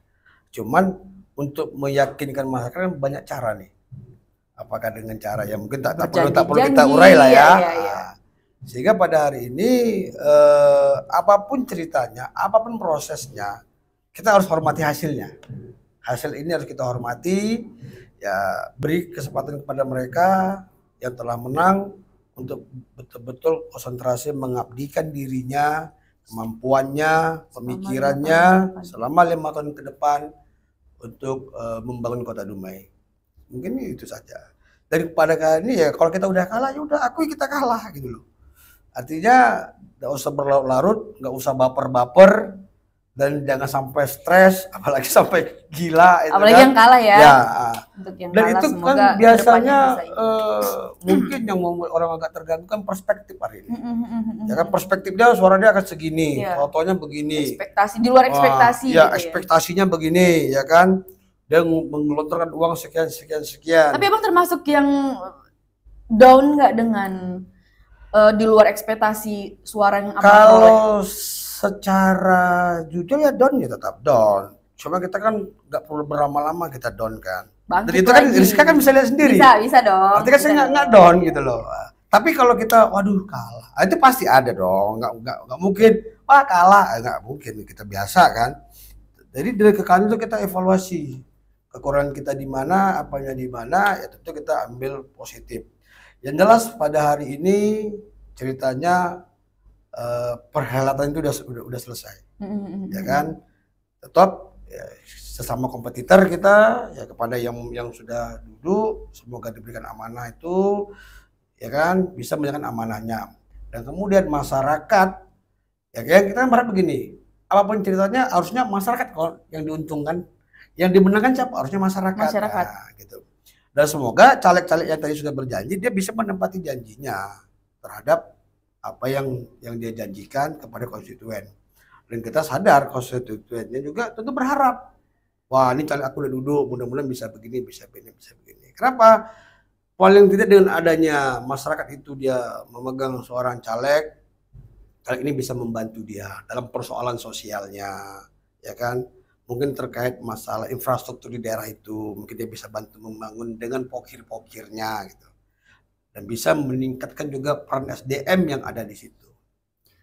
Cuman untuk meyakinkan masyarakat banyak cara nih. Apakah dengan cara yang mungkin tak perlu kita urai lah ya. Sehingga pada hari ini apapun ceritanya, apapun prosesnya, kita harus hormati hasilnya. Hasil ini harus kita hormati, ya beri kesempatan kepada mereka yang telah menang untuk betul-betul konsentrasi mengabdikan dirinya, kemampuannya, pemikirannya selama 5 tahun ke depan untuk membangun Kota Dumai. Mungkin itu saja. Daripada kali ini ya kalau kita udah kalah ya udah akui kita kalah gitu loh. Artinya nggak usah berlarut-larut, nggak usah baper-baper, dan jangan sampai stres, apalagi sampai gila. Apalagi kan yang kalah ya. Untuk yang dan kalah, itu kan biasanya mungkin yang membuat orang agak terganggu kan perspektif hari ini. Ya kan perspektifnya suaranya akan segini, fotonya begini. Ekspektasi di luar ekspektasi. Ya gitu ekspektasinya begini, ya kan. Dia menggelontorkan uang sekian. Tapi Abang termasuk yang down nggak dengan di luar ekspektasi suara yang Abang kalau secara jujur ya down ya tetap down. Cuma kita kan nggak perlu berlama-lama kita down kan. Dan itu kan Rizka kan bisa lihat sendiri. Bisa dong. Artinya kan saya nggak down gitu loh. Tapi kalau kita waduh kalah, itu pasti ada dong. Nggak mungkin wah kalah, nggak mungkin, kita biasa kan. Jadi dari kekalahan itu kita evaluasi kekurangan kita di mana, apanya di mana, ya tentu kita ambil positif. Yang jelas pada hari ini ceritanya perhelatan itu udah selesai, ya kan. Tetap ya, sesama kompetitor kita ya kepada yang sudah duduk semoga diberikan amanah itu, ya kan, bisa menjalankan amanahnya. Dan kemudian masyarakat, ya kan, kita berharap begini, apapun ceritanya harusnya masyarakat kalau yang diuntungkan, yang dimenangkan siapa? Harusnya masyarakat. Nah, gitu. Dan semoga caleg-caleg yang tadi sudah berjanji dia bisa menempati janjinya terhadap apa yang dia janjikan kepada konstituen. Dan kita sadar konstituennya juga tentu berharap, wah ini caleg aku udah duduk, mudah-mudahan bisa begini, bisa begini, bisa begini. Kenapa? Paling tidak dengan adanya masyarakat itu dia memegang seorang caleg ini bisa membantu dia dalam persoalan sosialnya, ya kan? Mungkin terkait masalah infrastruktur di daerah itu, mungkin dia bisa bantu membangun dengan pokir-pokirnya gitu. Dan bisa meningkatkan juga peran SDM yang ada di situ.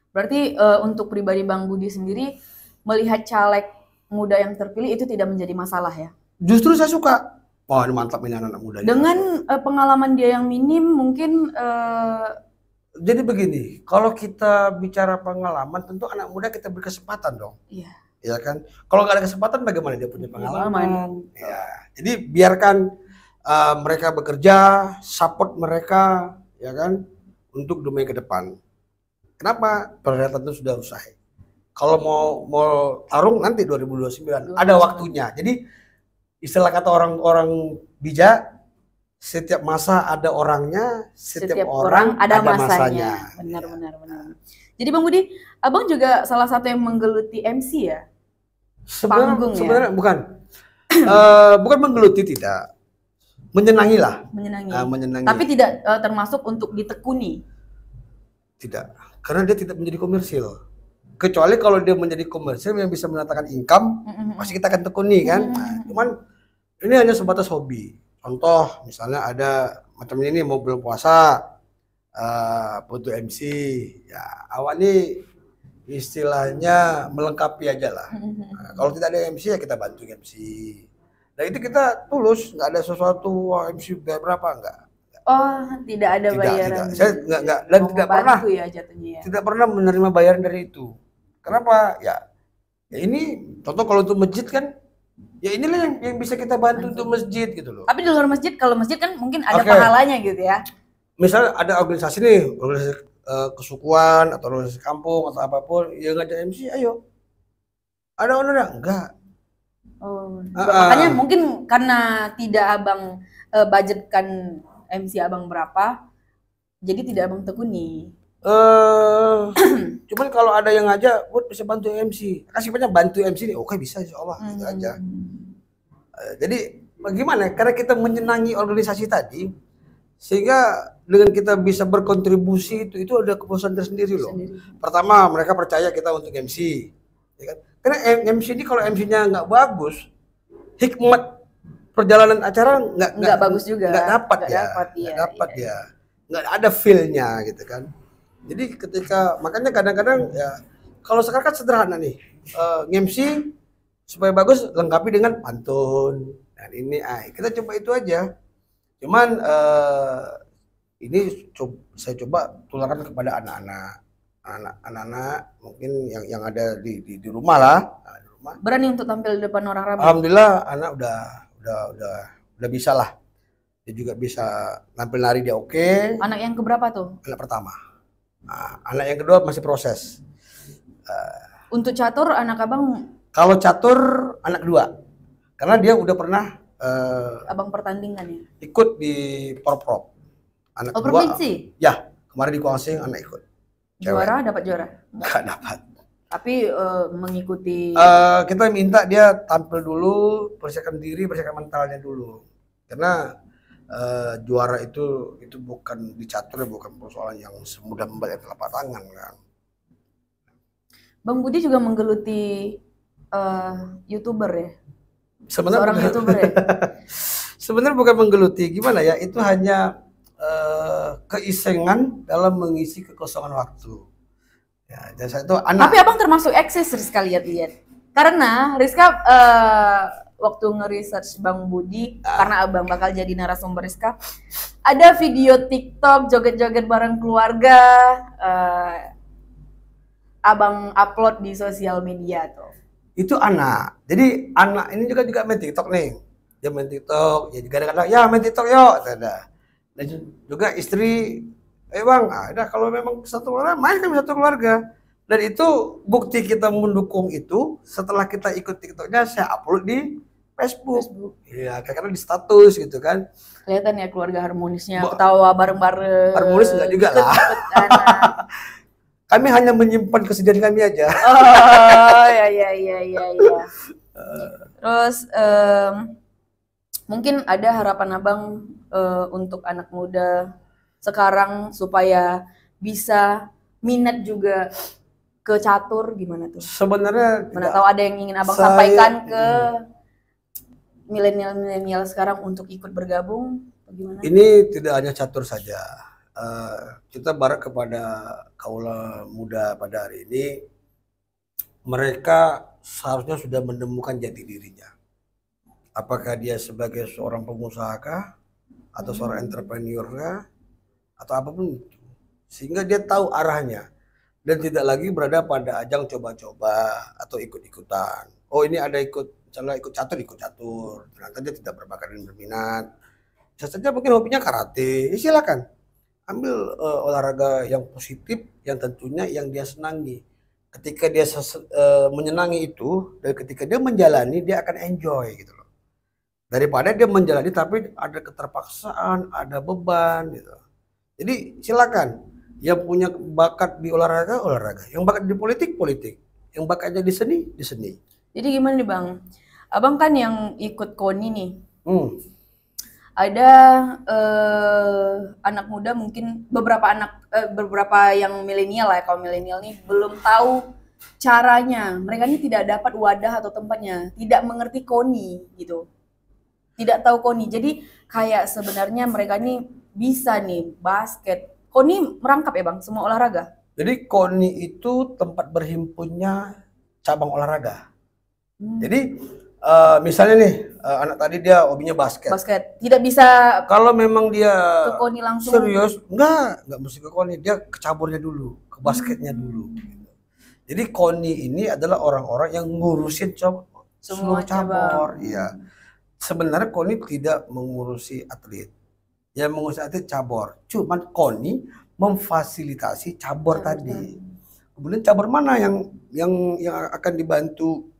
Berarti untuk pribadi Bang Budi sendiri melihat caleg muda yang terpilih itu tidak menjadi masalah ya? Justru saya suka. Wah, ini mantap ini anak-anak muda. Dengan pengalaman dia yang minim mungkin jadi begini, kalau kita bicara pengalaman tentu anak muda kita beri kesempatan dong. Iya. Ya kan, kalau nggak ada kesempatan bagaimana dia punya pengalaman? Ya, jadi biarkan mereka bekerja, support mereka, ya kan, untuk demi ke depan. Kenapa? Perhelatan itu sudah usai. Kalau mau tarung nanti 2029 ada waktunya. Jadi istilah kata orang-orang bijak, setiap masa ada orangnya, setiap orang ada masanya. Benar. Jadi Bang Budi, Abang juga salah satu yang menggeluti MC ya? Sebenarnya bukan bukan menggeluti, tidak, menyenangi lah. Menyenangi. Tapi tidak termasuk untuk ditekuni. Tidak, karena dia tidak menjadi komersil. Kecuali kalau dia menjadi komersil yang bisa mendatangkan income, pasti kita akan tekuni kan. Cuman ini hanya sebatas hobi. Contoh misalnya ada macam ini mau bulan puasa, butuh MC, ya awak nih istilahnya melengkapi aja lah. Nah, kalau tidak ada MC ya kita bantu MC. Nah itu kita tulus, nggak ada sesuatu wah MC bayar berapa, enggak. Oh, tidak ada bayaran. Saya nggak dan tidak pernah ya jatuhnya ya. Tidak pernah menerima bayaran dari itu. Kenapa? Ya ini contoh kalau untuk masjid kan, ya inilah yang bisa kita bantu untuk masjid gitu loh. Tapi di luar masjid, kalau masjid kan mungkin ada pahalanya gitu ya. Misalnya ada organisasi nih, organisasi kesukuan atau organisasi kampung atau apapun yang ngajak MC, ayo. Ada honornya? Enggak. Oh, makanya mungkin karena tidak Abang budgetkan MC Abang berapa, jadi tidak Abang tekuni. Cuman kalau ada yang ngajak, buat bisa bantu MC, kasih banyak bantu MC nih, oke bisa insya Allah, gitu aja. Jadi bagaimana? Karena kita menyenangi organisasi tadi, sehingga dengan kita bisa berkontribusi itu ada kepuasan tersendiri loh. Pertama, mereka percaya kita untuk MC, ya kan? Karena MC ini kalau MC-nya nggak bagus, hikmat perjalanan acara nggak bagus juga, nggak dapat ya, nggak ada feel-nya gitu kan. Jadi ketika makanya kadang-kadang ya kalau sekarang kan sederhana nih, MC supaya bagus lengkapi dengan pantun dan ini, kita coba itu aja. Cuman ini saya coba tularkan kepada anak-anak mungkin yang ada di rumah lah. Di rumah. Berani untuk tampil di depan orang ramai. Alhamdulillah anak udah bisa lah. Dia juga bisa tampil nari, dia oke. Anak yang keberapa tuh? Anak pertama. Nah, anak yang kedua masih proses. Untuk catur anak Abang? Kalau catur anak kedua. Karena dia udah pernah Abang pertandingan ya? Ikut di Porprov. Anak kedua. Provinsi? Ya, kemarin di Kuangsing anak ikut. Juara, dapat juara? Enggak dapat. Tapi mengikuti kita minta dia tampil dulu, persiapkan diri, persiapkan mentalnya dulu. Karena juara itu bukan di catur, bukan persoalan yang semudah membayar telapak tangan kan. Bang Budi juga menggeluti YouTuber ya? Sebenarnya seorang YouTuber ya? Sebenarnya bukan menggeluti, gimana ya? Itu hanya keisengan dalam mengisi kekosongan waktu. Ya, dan saya itu anak. Tapi Abang termasuk eksis Rizka lihat-lihat. Karena Rizka waktu nge-research Bang Budi, karena Abang bakal jadi narasumber Rizka, ada video TikTok joget-joget bareng keluarga, Abang upload di sosial media tuh. Itu anak. Jadi anak ini juga main TikTok nih. Dia main TikTok, ya kadang-kadang ya main TikTok yuk, ada. Dan juga istri, Bang, ada kalau memang satu keluarga, main kan satu keluarga. Dan itu bukti kita mendukung itu, setelah kita ikut TikToknya, saya upload di Facebook. Iya, karena di status gitu kan. Kelihatan ya keluarga harmonisnya, ketawa bareng-bareng. Harmonis enggak juga lah. Kami hanya menyimpan kesedihan kami aja. Oh, ya. Terus mungkin ada harapan Abang untuk anak muda sekarang supaya bisa minat juga ke catur, gimana tuh? Sebenarnya mana tahu ada yang ingin Abang sampaikan ke milenial sekarang untuk ikut bergabung, bagaimana? Ini tidak hanya catur saja. Kita barat kepada kaula muda pada hari ini, mereka seharusnya sudah menemukan jati dirinya. Apakah dia sebagai seorang pengusaha kah, atau seorang entrepreneur kah, atau apapun itu, sehingga dia tahu arahnya dan tidak lagi berada pada ajang coba-coba atau ikut-ikutan. Oh ini ada misalnya ikut catur, ternyata dia tidak berbakat dan berminat. Bisa saja mungkin hobinya karate, silakan ambil olahraga yang positif, yang tentunya yang dia senangi. Ketika dia menyenangi itu, dan ketika dia menjalani, dia akan enjoy gitu loh. Daripada dia menjalani tapi ada keterpaksaan, ada beban gitu. Jadi silakan, yang punya bakat di olahraga, yang bakat di politik, yang bakatnya di seni. Jadi gimana nih Bang? Abang kan yang ikut KONI nih. Ada anak muda mungkin beberapa yang milenial lah, kalau milenial nih belum tahu caranya. Mereka ini tidak dapat wadah atau tempatnya, tidak mengerti KONI gitu. Tidak tahu KONI. Jadi kayak sebenarnya mereka ini bisa nih basket. KONI merangkap ya Bang, semua olahraga. Jadi KONI itu tempat berhimpunnya cabang olahraga. Jadi misalnya nih anak tadi dia hobinya basket. Tidak bisa kalau memang dia ke KONI langsung. Serius? Enggak mesti ke KONI, dia ke caburnya dulu, ke basketnya dulu. Jadi KONI ini adalah orang-orang yang ngurusin semua cabur. Iya. Sebenarnya KONI tidak mengurusi atlet. Yang mengurusi atlet cabur. Cuman KONI memfasilitasi cabur tadi. Kemudian cabur mana yang akan dibantu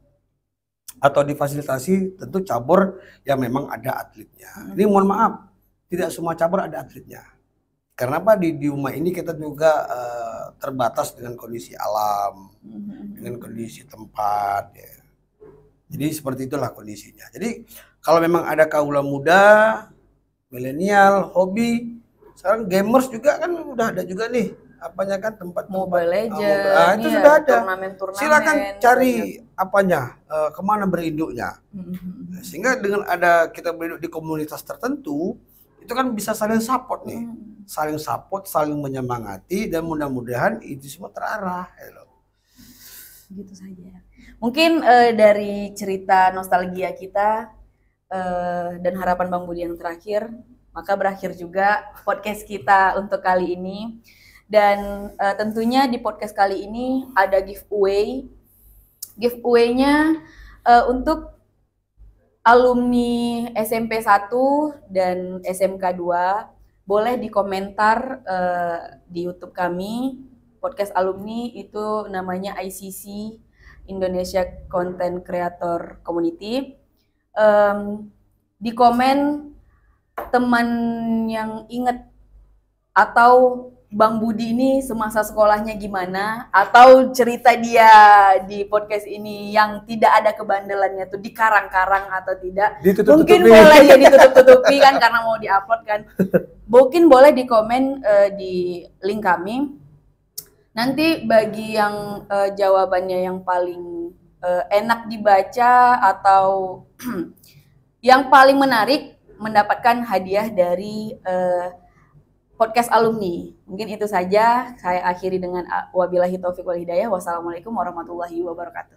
atau difasilitasi, tentu cabur yang memang ada atletnya. Ini mohon maaf, tidak semua cabur ada atletnya. Karena apa, di rumah ini kita juga terbatas dengan kondisi alam, dengan kondisi tempat ya. Jadi seperti itulah kondisinya. Jadi kalau memang ada kaula muda, milenial, hobi, sekarang gamers juga kan udah ada juga nih, apanya kan tempat Mobile Legends, itu sudah ada. Turnamen-turnamen, silakan cari apanya, kemana berinduknya. Sehingga dengan ada kita berinduk di komunitas tertentu, itu kan bisa saling support nih, saling support, saling menyemangati, dan mudah-mudahan itu semua terarah. Gitu saja. Mungkin dari cerita nostalgia kita dan harapan Bang Budi yang terakhir, maka berakhir juga podcast kita untuk kali ini. Dan tentunya di podcast kali ini ada giveaway. Giveaway-nya untuk alumni SMP 1 dan SMK 2. Boleh di komentar di YouTube kami, podcast alumni itu namanya ICC, Indonesia Content Creator Community. Di komen teman yang inget atau Bang Budi ini semasa sekolahnya gimana, atau cerita dia di podcast ini yang tidak ada kebandelannya tuh dikarang-karang atau tidak. Mungkin boleh ya ditutup-tutupi kan karena mau diupload kan. Mungkin boleh di komen di link kami. Nanti bagi yang jawabannya yang paling enak dibaca atau yang paling menarik mendapatkan hadiah dari podcast alumni. Mungkin itu saja. Saya akhiri dengan wabillahi taufiq wal hidayah. Wassalamualaikum warahmatullahi wabarakatuh.